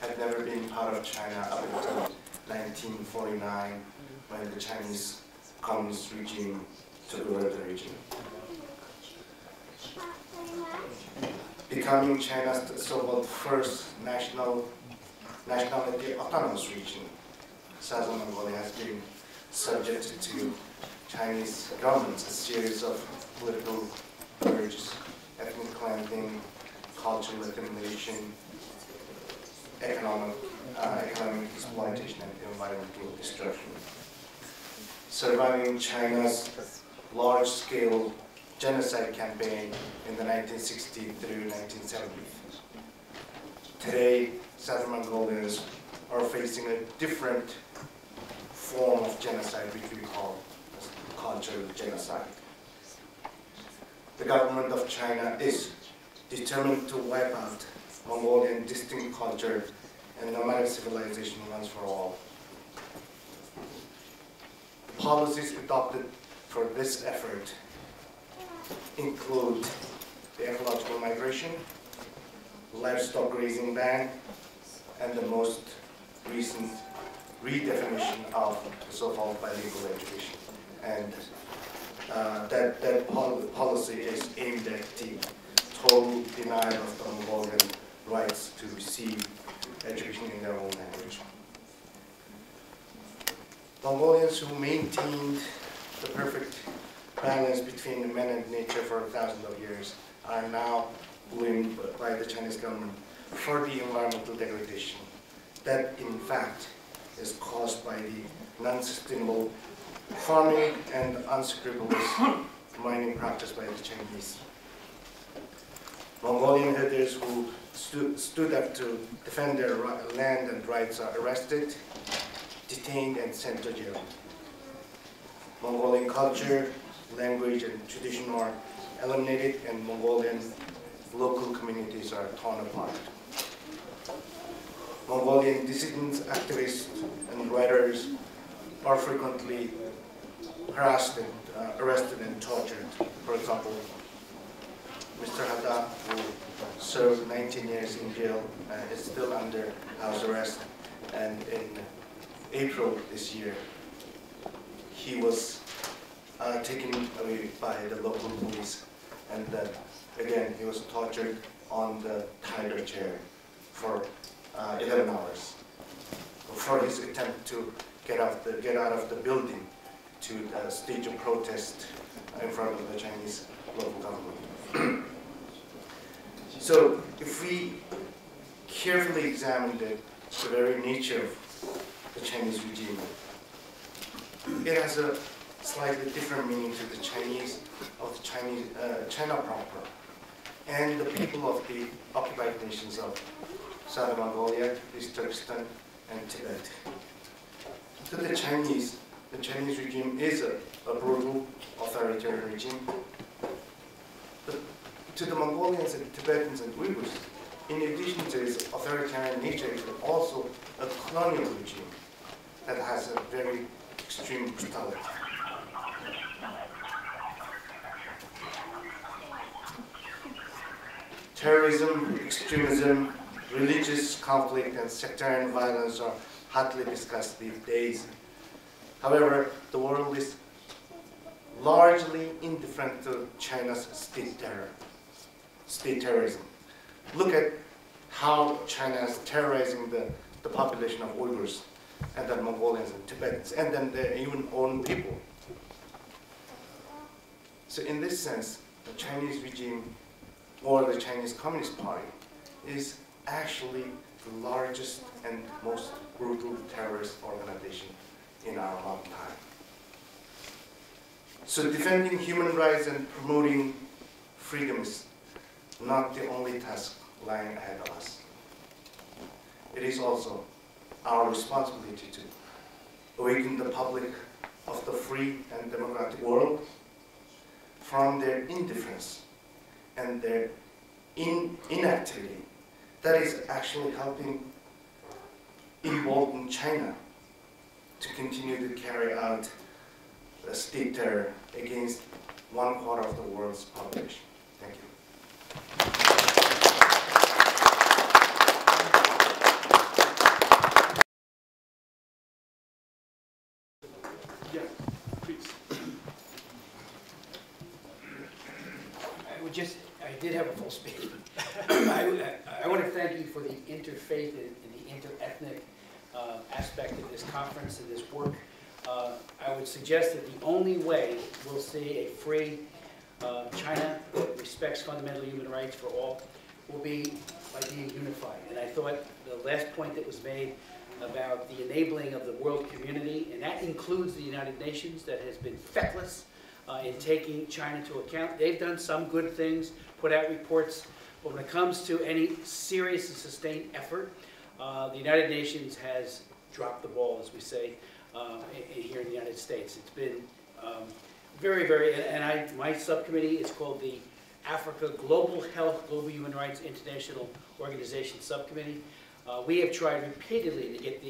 had never been part of China up until 1949, when the Chinese communist regime took over the region. Becoming China's so-called first nationality autonomous region, Southern Mongolia has been subjected to Chinese government's a series of political purges, ethnic cleansing, cultural assimilation, economic exploitation, and environmental destruction. Surviving China's large-scale genocide campaign in the 1960s through 1970s. Today, Southern Mongolians are facing a different form of genocide, which we call cultural genocide. The government of China is determined to wipe out Mongolian distinct culture and nomadic civilization once for all. Policies adopted for this effort include the ecological migration, livestock grazing ban, and the most recent redefinition of the so-called bilingual education. And that policy is aimed at the total denial of the Mongolian rights to receive education in their own language. Mongolians who maintained the perfect balance between man and nature for thousands of years are now blamed by the Chinese government for the environmental degradation that in fact is caused by the non-sustainable farming and unscrupulous mining practice by the Chinese. Mongolian herders who stood up to defend their land and rights are arrested, detained, and sent to jail. Mongolian culture, language, and tradition are eliminated, and Mongolian local communities are torn apart. Mongolian dissidents, activists, and writers are frequently harassed and arrested and tortured. For example, Mr. Hada, who served 19 years in jail, is still under house arrest, and in April this year, he was taken away by the local police, and again, he was tortured on the tiger chair for 11 hours for his attempt to get out of the building to stage a protest in front of the Chinese local government. So if we carefully examine the very nature of the Chinese regime, it has a slightly different meaning to the Chinese of China proper and the people of the occupied nations of Southern Mongolia, East Turkestan, and Tibet. To the Chinese regime is a brutal, authoritarian regime. But to the Mongolians and Tibetans and Uyghurs, in addition to its authoritarian nature, it is also a colonial regime that has a very extreme brutality. Terrorism, extremism, religious conflict, and sectarian violence are hotly discussed these days. However, the world is largely indifferent to China's state terrorism. Look at how China is terrorizing the population of Uyghurs, and then Mongolians and Tibetans, and then their even own people. So in this sense, the Chinese regime, or the Chinese Communist Party, is actually the largest and most brutal terrorist organization in our long time. So defending human rights and promoting freedom is not the only task lying ahead of us. It is also our responsibility to awaken the public of the free and democratic world from their indifference and their inactivity that is actually helping embolden China to continue to carry out state terror against 1/4 of the world's population. Thank you. Yeah, please. I did have a full speech. I want to thank you for the interfaith and the interethnic aspect of this conference and this work. I would suggest that the only way we'll see a free China that respects fundamental human rights for all will be by being unified. And I thought the last point that was made about the enabling of the world community, and that includes the United Nations, that has been feckless in taking China into account. They've done some good things, put out reports, but when it comes to any serious and sustained effort, the United Nations has dropped the ball, as we say, here in the United States. It's been my subcommittee is called the Africa Global Health, Global Human Rights International Organization Subcommittee. We have tried repeatedly to get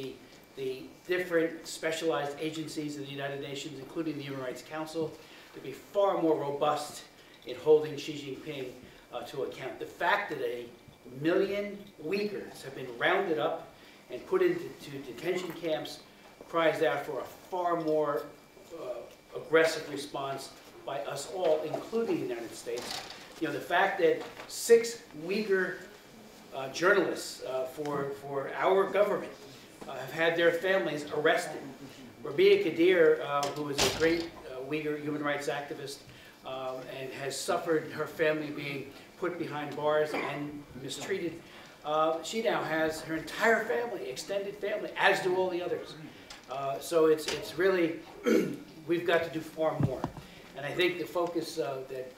the different specialized agencies of the United Nations, including the Human Rights Council, to be far more robust in holding Xi Jinping to account. The fact that 1 million Uyghurs have been rounded up and put into detention camps cries out for a far more aggressive response by us all, including the United States. You know, the fact that 6 Uyghur journalists for our government have had their families arrested. Rabia Kadir, who is a great Uyghur human rights activist and has suffered her family being put behind bars and mistreated, she now has her entire family, extended family, as do all the others. So it's really, we've got to do far more. And I think the focus that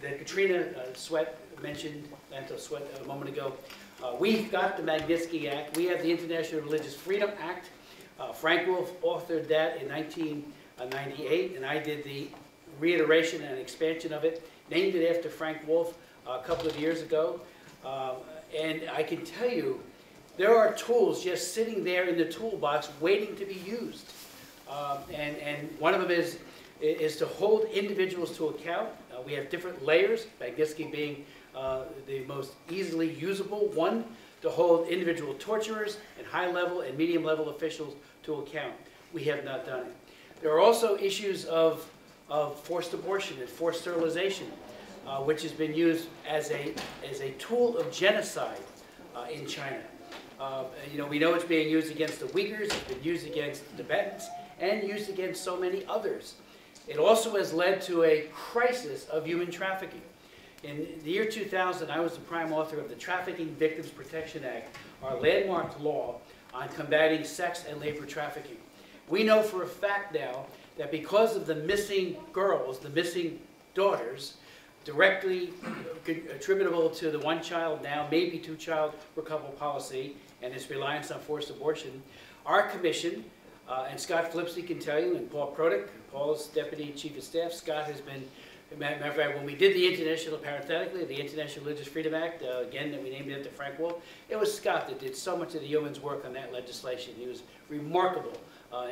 that Katrina Sweat mentioned, Lanto Sweat, a moment ago, we've got the Magnitsky Act. We have the International Religious Freedom Act. Frank Wolf authored that in 1998, and I did the reiteration and expansion of it, named it after Frank Wolf a couple of years ago. And I can tell you, there are tools just sitting there in the toolbox waiting to be used. And one of them is to hold individuals to account. We have different layers, Magnitsky being the most easily usable one, to hold individual torturers and high-level and medium-level officials to account. We have not done it. There are also issues of forced abortion and forced sterilization, which has been used as a tool of genocide in China. You know, we know it's being used against the Uyghurs, it's been used against Tibetans, and used against so many others. It also has led to a crisis of human trafficking. In the year 2000, I was the prime author of the Trafficking Victims Protection Act, our landmark law on combating sex and labor trafficking. We know for a fact now that because of the missing girls, the missing daughters, directly attributable to the one-child, now maybe two-child recovery policy and its reliance on forced abortion, our commission, and Scott Flipsy can tell you, and Paul Prodick, Paul's Deputy Chief of Staff, Scott has been, matter of fact, when we did the International, parenthetically, the International Religious Freedom Act, again, that we named it after Frank Wolf, it was Scott that did so much of the yeoman's work on that legislation. He was remarkable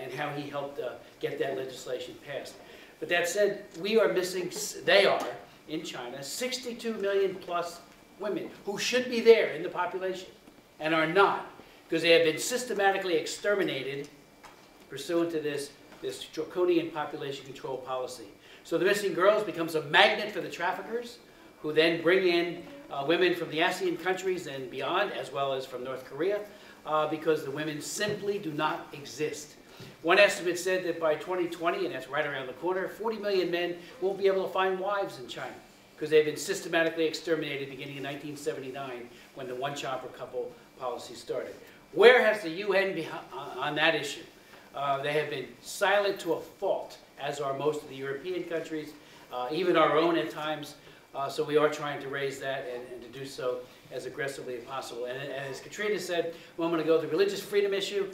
in how he helped get that legislation passed. But that said, we are missing, they are, in China, 62 million plus women who should be there in the population and are not, because they have been systematically exterminated pursuant to this draconian population control policy. So the missing girls becomes a magnet for the traffickers, who then bring in women from the ASEAN countries and beyond, as well as from North Korea, because the women simply do not exist. One estimate said that by 2020, and that's right around the corner, 40 million men won't be able to find wives in China, because they've been systematically exterminated beginning in 1979, when the one-child per couple policy started. Where has the UN been on that issue? They have been silent to a fault, as are most of the European countries, even our own at times. So we are trying to raise that and to do so as aggressively as possible. And as Katrina said a moment ago, the religious freedom issue,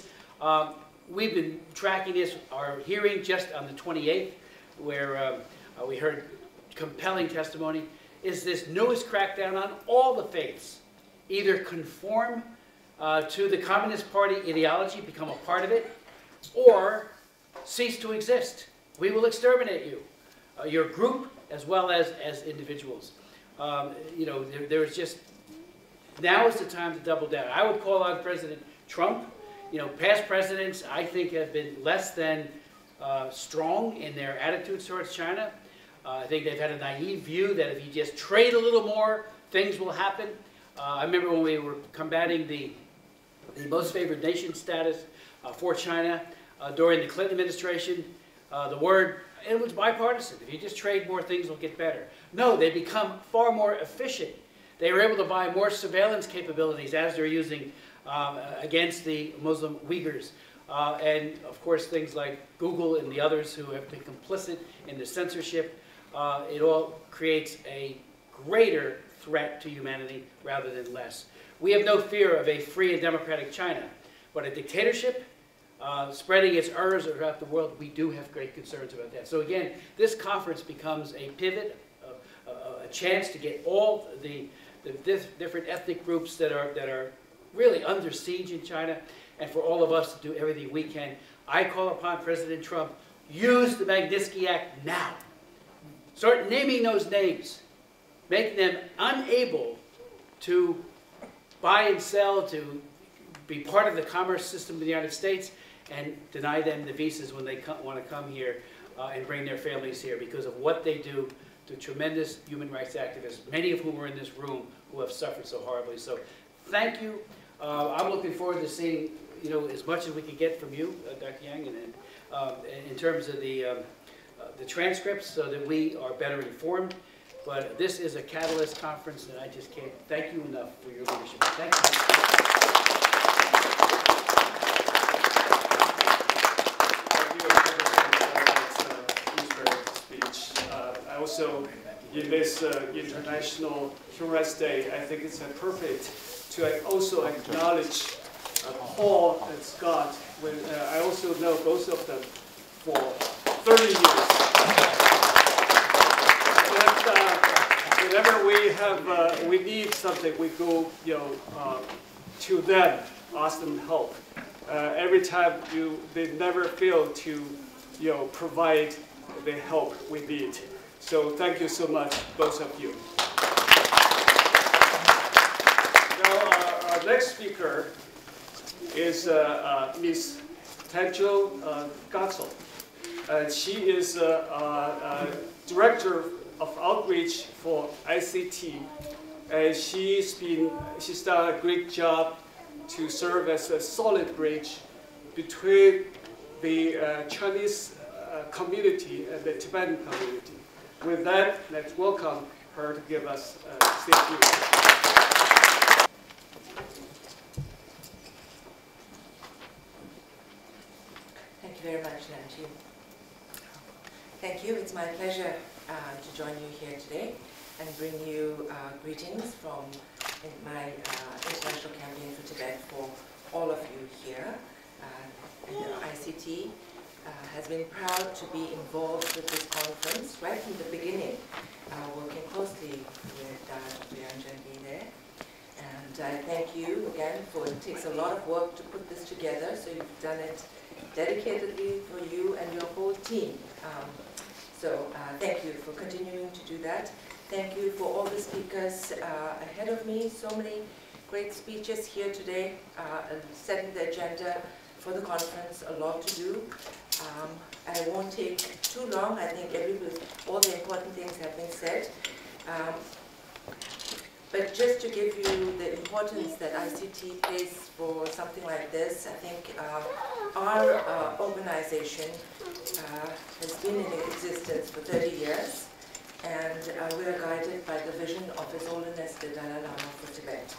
we've been tracking this, our hearing just on the 28th, where we heard compelling testimony, is this newest crackdown on all the faiths. Either conform to the Communist Party ideology, become a part of it, or cease to exist. We will exterminate you, your group as well as individuals. You know, there's just, now is the time to double down. I would call on President Trump. You know, past presidents, I think, have been less than strong in their attitudes towards China. I think they've had a naive view that if you just trade a little more, things will happen. I remember when we were combating the most favored nation status for China during the Clinton administration, the word, it was bipartisan. If you just trade more, things will get better. No, they become far more efficient. They were able to buy more surveillance capabilities as they're using against the Muslim Uyghurs. And of course, things like Google and the others who have been complicit in the censorship. It all creates a greater threat to humanity rather than less. We have no fear of a free and democratic China, but a dictatorship spreading its errors throughout the world, we do have great concerns about that. So again, this conference becomes a pivot, a chance to get all the different ethnic groups that are really under siege in China, and for all of us to do everything we can. I call upon President Trump, use the Magnitsky Act now. Start naming those names. Make them unable to buy and sell, to be part of the commerce system of the United States and deny them the visas when they want to come here and bring their families here because of what they do to tremendous human rights activists, many of whom are in this room who have suffered so horribly. So thank you. I'm looking forward to seeing as much as we can get from you, Dr. Yang, and in terms of the transcripts so that we are better informed. But this is a Catalyst conference, and I just can't thank you enough for your leadership. Thank you. I also, in this International Human Rights Day, I think it's appropriate to also acknowledge Paul and Scott. When I also know both of them for 30 years. And whenever we need something, we go to them, ask them help. Every time they never fail to provide the help we need. So thank you so much, both of you. Now our next speaker is Ms. Tanjo Gatzel. She is Director of Outreach for ICT. And she's done a great job to serve as a solid bridge between the Chinese community and the Tibetan community. With that, let's welcome her to give us a state view. Thank you very much, Nancy. Thank you. It's my pleasure to join you here today and bring you greetings from my International Campaign for Tibet for all of you here. ICT has been proud to be involved with this conference right from the beginning, working closely with Dr. Yang there. And I thank you again for it takes a lot of work to put this together, so you've done it dedicatedly for you and your whole team. So thank you for continuing to do that. Thank you for all the speakers ahead of me. So many great speeches here today, setting the agenda for the conference, a lot to do. I won't take too long. I think all the important things have been said. But just to give you the importance that ICT plays for something like this, I think our organization has been in existence for 30 years, and we are guided by the vision of His Holiness the Dalai Lama for Tibet.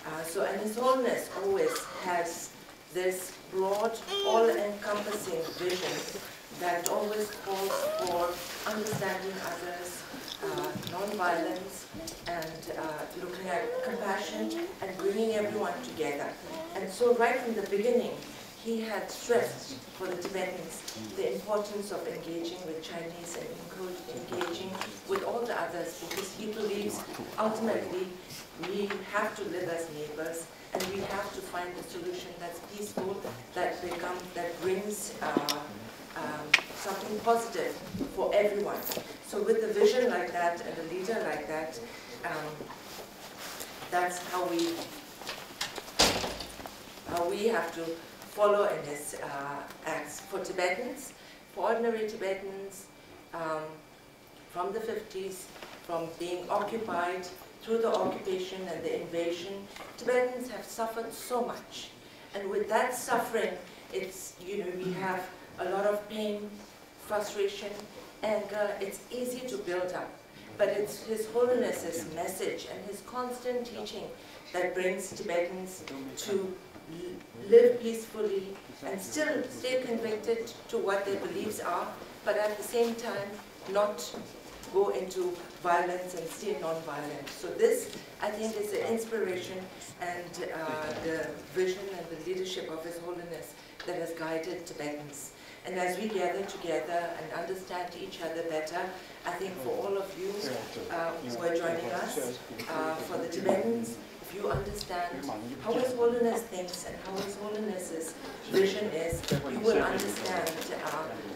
And His Holiness always has this broad, all-encompassing vision that always calls for understanding others, non-violence, and looking at compassion and bringing everyone together. And so right from the beginning, he had stressed for the Tibetans the importance of engaging with Chinese and engaging with all the others, because he believes ultimately we have to live as neighbors, and we have to find a solution that's peaceful, that brings something positive for everyone. So with a vision like that and a leader like that, that's how we have to follow in his acts for Tibetans, for ordinary Tibetans, from the 50s, from being occupied, through the occupation and the invasion. Tibetans have suffered so much. And with that suffering, it's, we have a lot of pain, frustration, anger. It's easy to build up. But it's His Holiness's message and his constant teaching that brings Tibetans to live peacefully and still stay convicted to what their beliefs are, but at the same time not go into violence and stay non-violent. So this, I think, is the inspiration and the vision and the leadership of His Holiness that has guided Tibetans. And as we gather together and understand each other better, I think for all of you who are joining us, for the Tibetans, if you understand how His Holiness thinks and how His Holiness's vision is, you will understand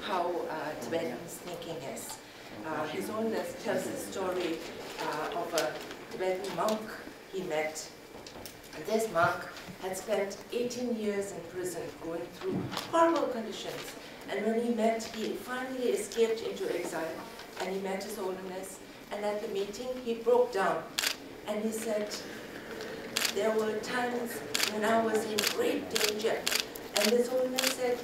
how Tibetans' thinking is. His Holiness tells the story of a Tibetan monk he met This monk had spent 18 years in prison going through horrible conditions. And when he finally escaped into exile and he met His Holiness. And at the meeting, he broke down and he said, there were times when I was in great danger. And His Holiness said,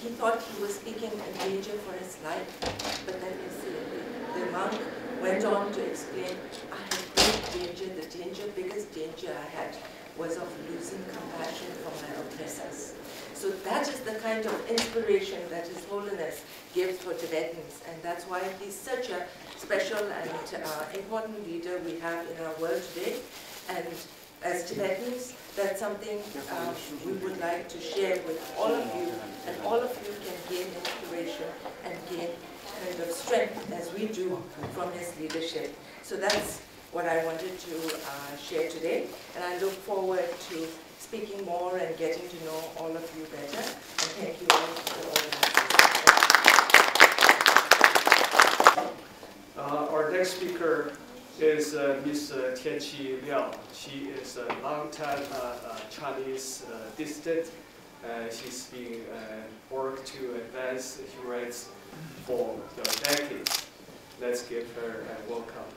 he thought he was speaking in danger for his life. But then you see, the monk went on to explain, I had great danger. The biggest danger I had was of losing compassion for my oppressors. So that is the kind of inspiration that His Holiness gives for Tibetans, and that's why he's such a special and important leader we have in our world today. And as Tibetans, that's something we would like to share with all of you, and all of you can gain inspiration and gain kind of strength as we do from his leadership. So that's what I wanted to share today, and I look forward to speaking more and getting to know all of you better. And thank you all for all. Our next speaker is Ms. Tianqi Liao. She is a long-time Chinese dissident. She's been worked to advance human rights for decades. Let's give her a welcome.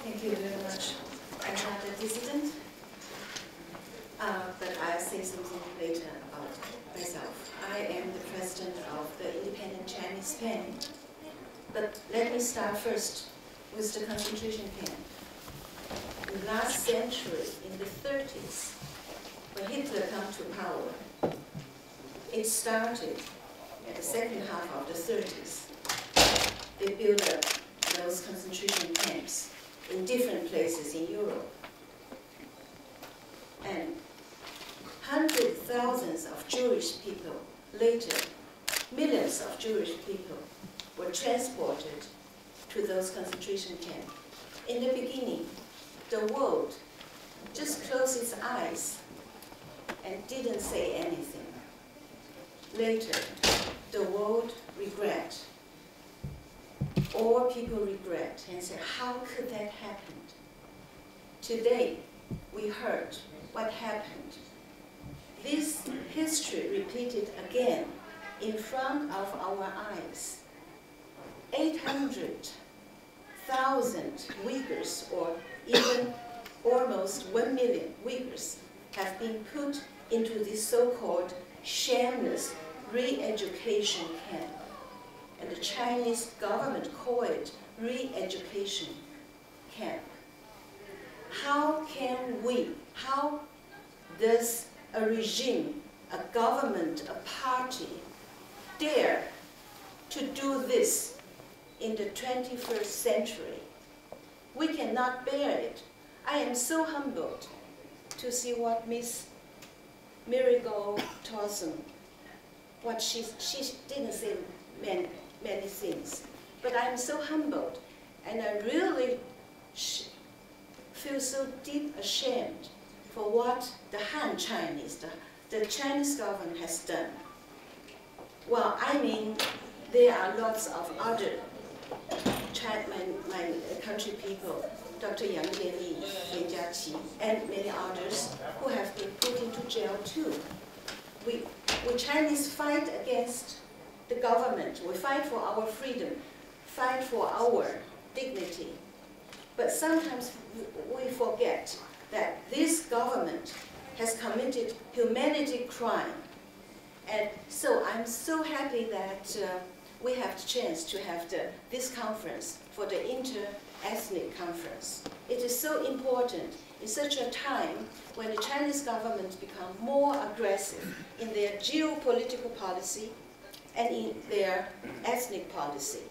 Thank you very much. I'm not a dissident, but I'll say something later about myself. I am the president of the Independent Chinese Pen. But let me start first with the concentration camp. In the last century, in the 30s, when Hitler came to power, it started at the second half of the 30s. They built up those concentration camps in different places in Europe. And hundreds of thousands of Jewish people, later millions of Jewish people, were transported to those concentration camps. In the beginning, the world just closed its eyes and didn't say anything. Later, the world regret. All people regret and say, how could that happen? Today, we heard what happened. This history repeated again in front of our eyes. 800,000 Uyghurs, or even almost 1 million Uyghurs, have been put into this so-called shameless re-education camp. And the Chinese government call it re-education camp. How does a regime, a government, a party dare to do this in the 21st century? We cannot bear it. I am so humbled to see what Miss Marigold Thorson, what she didn't say many things, but I'm so humbled, and I really feel so deep ashamed for what the Han Chinese, the Chinese government has done. Well, I mean, there are lots of other my country people, Dr. Yang Lianli, Yan Jiaqi, and many others who have been put into jail too. We Chinese fight against the government. We fight for our freedom, fight for our dignity. But sometimes we forget that this government has committed humanity crime. And so I'm so happy that we have the chance to have this conference for the Interethnic conference. It is so important in such a time when the Chinese government become more aggressive in their geopolitical policy and in their ethnic policy.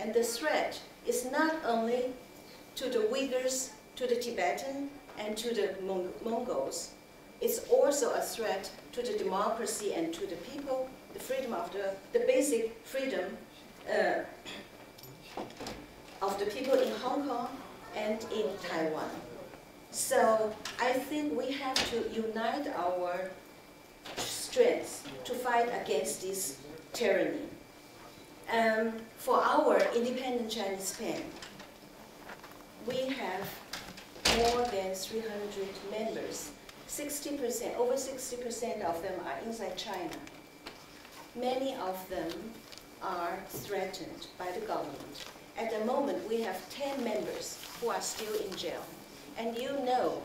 And the threat is not only to the Uyghurs, to the Tibetan, and to the Mongols. It's also a threat to the democracy and to the people, the freedom of the basic freedom of the people in Hong Kong and in Taiwan. So I think we have to unite our strength to fight against this tyranny. For our Independent Chinese Pen, we have more than 300 members. 60%, over 60% of them are inside China. Many of them are threatened by the government. At the moment, we have 10 members who are still in jail. And you know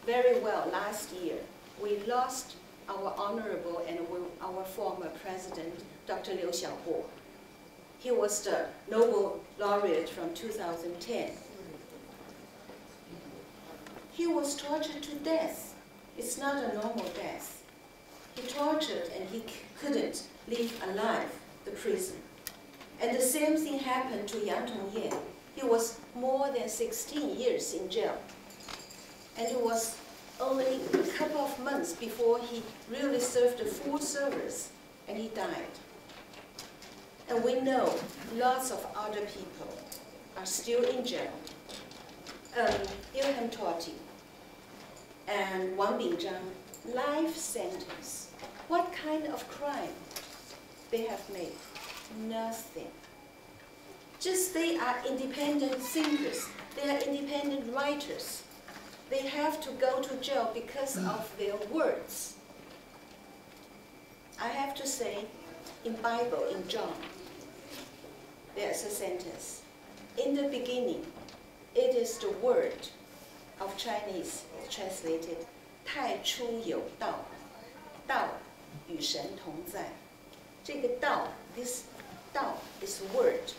very well, last year, we lost our honorable and our former president, Dr. Liu Xiaobo. He was the Nobel laureate from 2010. He was tortured to death. It's not a normal death. He tortured and he couldn't leave alive the prison. And the same thing happened to Yang Tongyan. He was more than 16 years in jail. And it was only a couple of months before he really served the full service, and he died. And we know lots of other people are still in jail. Ilham Tohti and Wang Bingzhang, life sentence. What kind of crime they have made? Nothing. Just they are independent thinkers. They are independent writers. They have to go to jail because of their words. I have to say, in Bible, in John, there's a sentence. In the beginning, it is the word of Chinese translated, 太初有道，道与神同在。这个道 this 道 is word.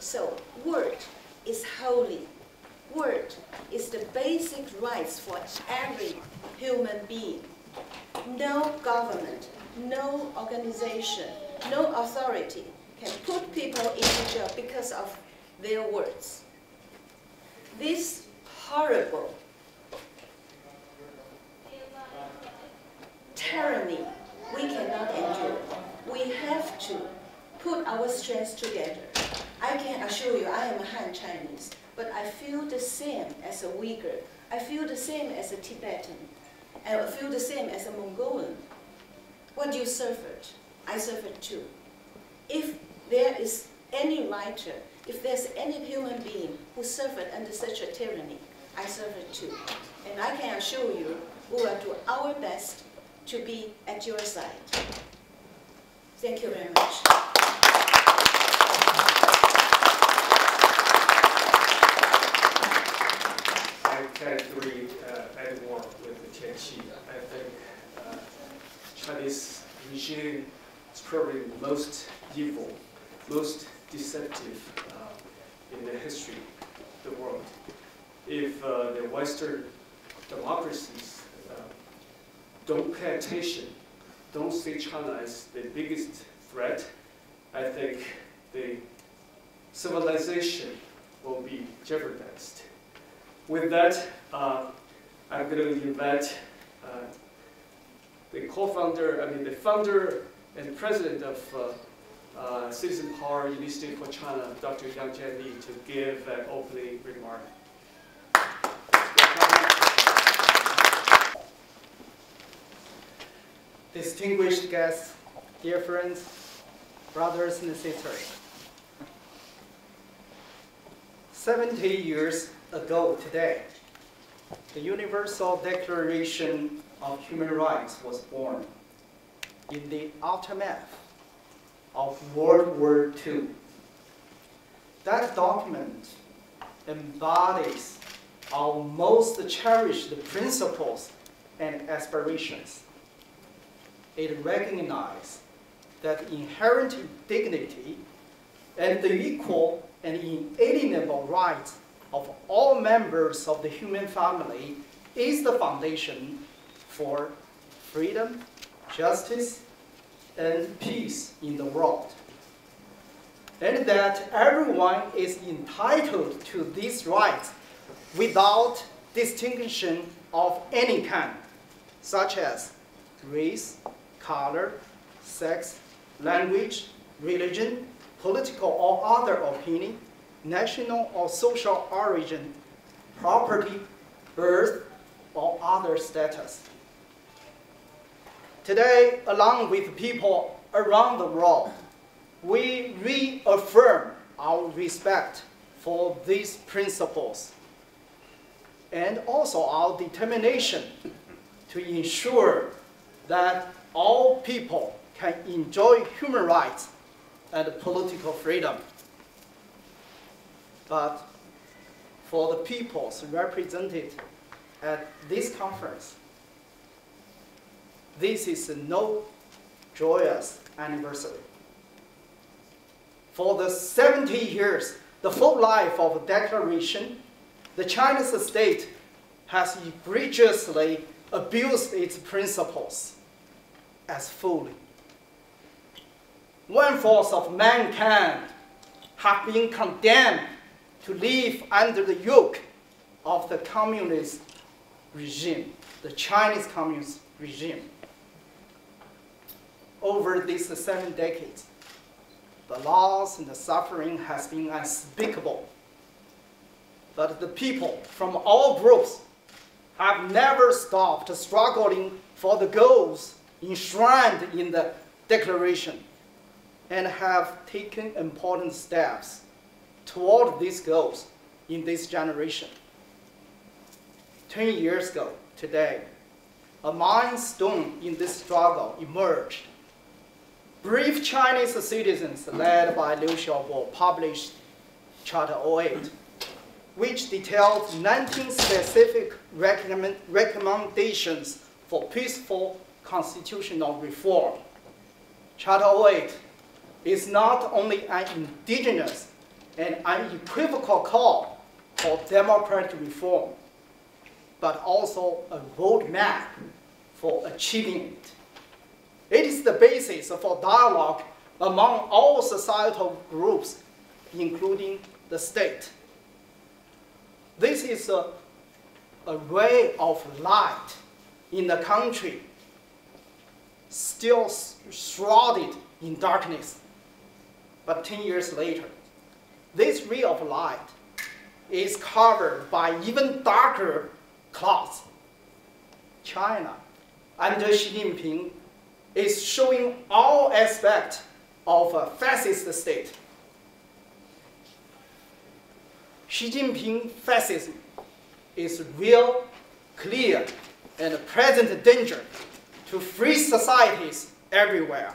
So word is holy. Word is the basic rights for every human being. No government, no organization, no authority can put people into jail because of their words. This horrible tyranny we cannot endure. We have to put our strength together. I can assure you, I am a Han Chinese, but I feel the same as a Uyghur. I feel the same as a Tibetan. I feel the same as a Mongolian. What you suffered, I suffered too. If there is any writer, if there's any human being who suffered under such a tyranny, I suffered too. And I can assure you, we will do our best to be at your side. Thank you very much. I can't agree anymore with the Tianqi. I think Chinese regime is probably the most evil, most deceptive in the history of the world. If the Western democracies don't pay attention, don't see China as the biggest threat, I think the civilization will be jeopardized. With that, I'm going to invite the founder and president of Citizen Power Initiative for China, Dr. Yang Jianli, to give an opening remark. Distinguished guests, dear friends, brothers and sisters. 70 years ago today, the Universal Declaration of Human Rights was born in the aftermath of World War II. That document embodies our most cherished principles and aspirations. It recognizes that inherent dignity and the equal and inalienable rights of all members of the human family is the foundation for freedom, justice, and peace in the world. And that everyone is entitled to these rights without distinction of any kind, such as race, color, sex, language, religion, political or other opinion, national or social origin, property, birth, or other status. Today, along with people around the world, we reaffirm our respect for these principles and also our determination to ensure that all people can enjoy human rights and political freedom. But for the peoples represented at this conference, this is no joyous anniversary. For the 70 years, the full life of the Declaration, the Chinese state has egregiously abused its principles as fully. 1/4 of mankind have been condemned to live under the yoke of the communist regime, the Chinese communist regime. Over these 7 decades, the loss and the suffering has been unspeakable. But the people from all groups have never stopped struggling for the goals enshrined in the Declaration and have taken important steps toward these goals in this generation. 10 years ago today, a milestone in this struggle emerged. Brave Chinese citizens led by Liu Xiaobo published Charter 08, which details 19 specific recommendations for peaceful constitutional reform. Charter 08 is not only an indigenous and unequivocal call for democratic reform, but also a roadmap for achieving it. It is the basis for dialogue among all societal groups, including the state. This is a ray of light in a country still shrouded in darkness. But 10 years later, this ray of light is covered by even darker clouds. China, under Xi Jinping, is showing all aspects of a fascist state. Xi Jinping fascism is real, clear, and present danger to free societies everywhere.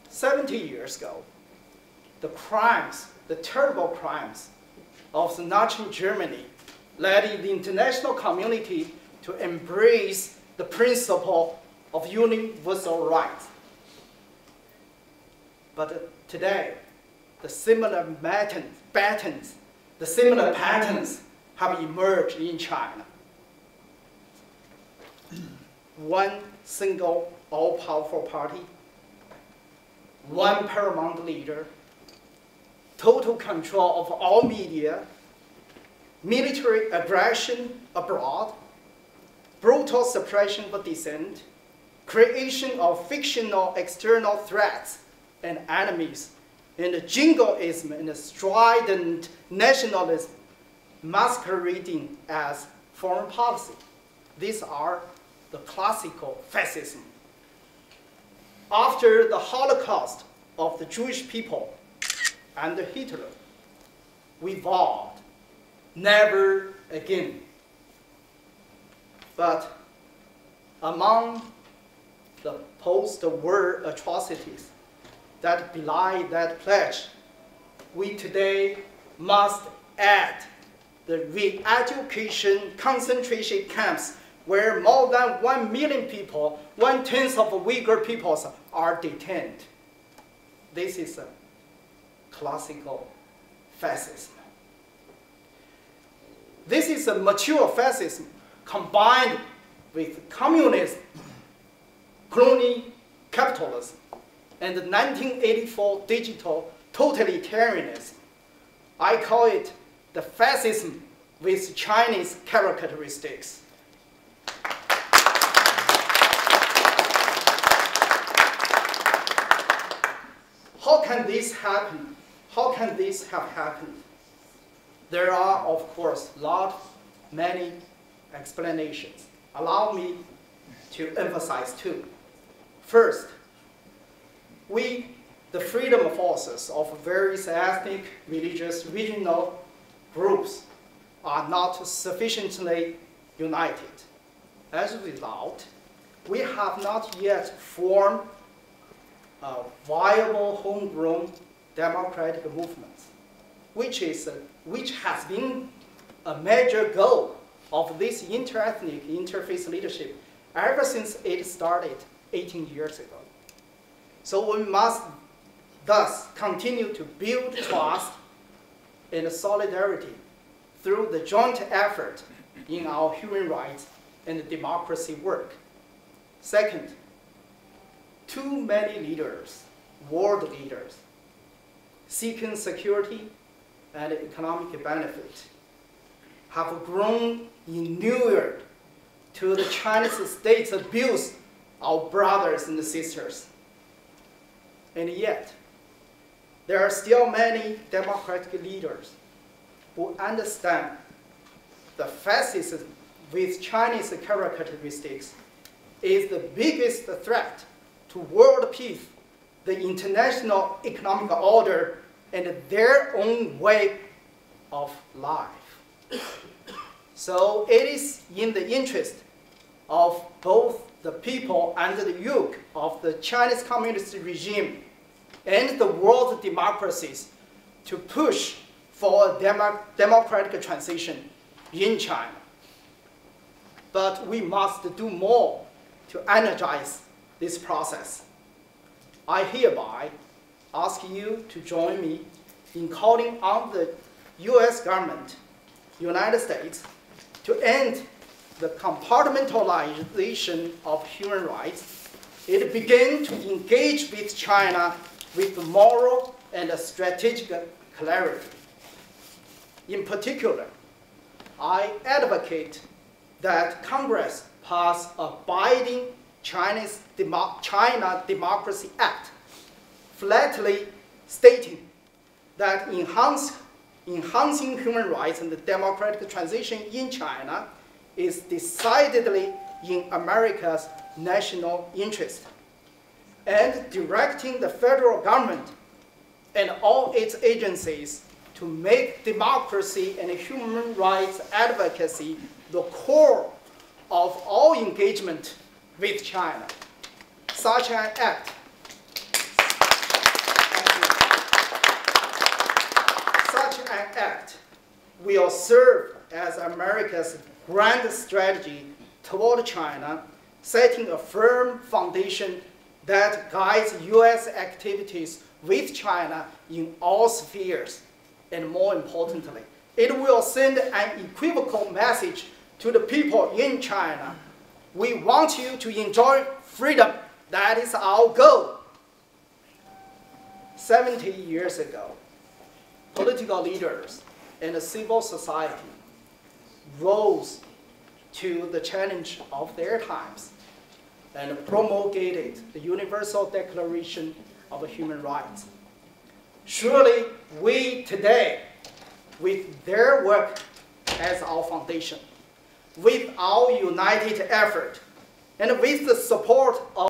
70 years ago, the crimes, the terrible crimes of the Nazi Germany led the international community to embrace the principle of universal rights. But today, the similar patterns have emerged in China. One single all-powerful party, one paramount leader, total control of all media, military aggression abroad, brutal suppression of dissent, creation of fictional external threats and enemies, and jingoism and strident nationalism masquerading as foreign policy. These are the classical fascism. After the Holocaust of the Jewish people under Hitler, we vowed never again. But among the post-war atrocities that belie that pledge, we today must add the re-education concentration camps where more than 1 million people, 1/10 of Uyghur peoples, are detained. This is a classical fascism. This is a mature fascism combined with communism, crony capitalism, and the 1984 digital totalitarianism. I call it the fascism with Chinese characteristics. How can this happen? How can this have happened? There are, of course, many explanations. Allow me to emphasize two. First, the freedom forces of various ethnic, religious, regional groups are not sufficiently united. As a result, we have not yet formed a viable homegrown democratic movement, which has been a major goal of this interethnic, interfaith leadership ever since it started 18 years ago. So we must thus continue to build trust and solidarity through the joint effort in our human rights and democracy work. Second, too many leaders, world leaders, seeking security and economic benefit, have grown inured to the Chinese state's abuse of brothers and sisters. And yet, there are still many democratic leaders who understand the fascism with Chinese characteristics is the biggest threat to world peace, the international economic order, and their own way of life. So it is in the interest of both the people under the yoke of the Chinese communist regime and the world's democracies to push for a democratic transition in China. But we must do more to energize this process. I hereby ask you to join me in calling on the U.S. government, United States, to end the compartmentalization of human rights. It began to engage with China with moral and strategic clarity. In particular, I advocate that Congress pass a binding China Democracy Act, flatly stating that enhancing human rights and the democratic transition in China is decidedly in America's national interest, and directing the federal government and all its agencies to make democracy and human rights advocacy the core of all engagement with China. Such an act will serve as America's grand strategy toward China, setting a firm foundation that guides U.S. activities with China in all spheres. And more importantly, it will send an equivocal message to the people in China. We want you to enjoy freedom. That is our goal. 70 years ago, political leaders and civil society rose to the challenge of their times and promulgated the Universal Declaration of Human Rights. Surely we today, with their work as our foundation, with our united effort, and with the support of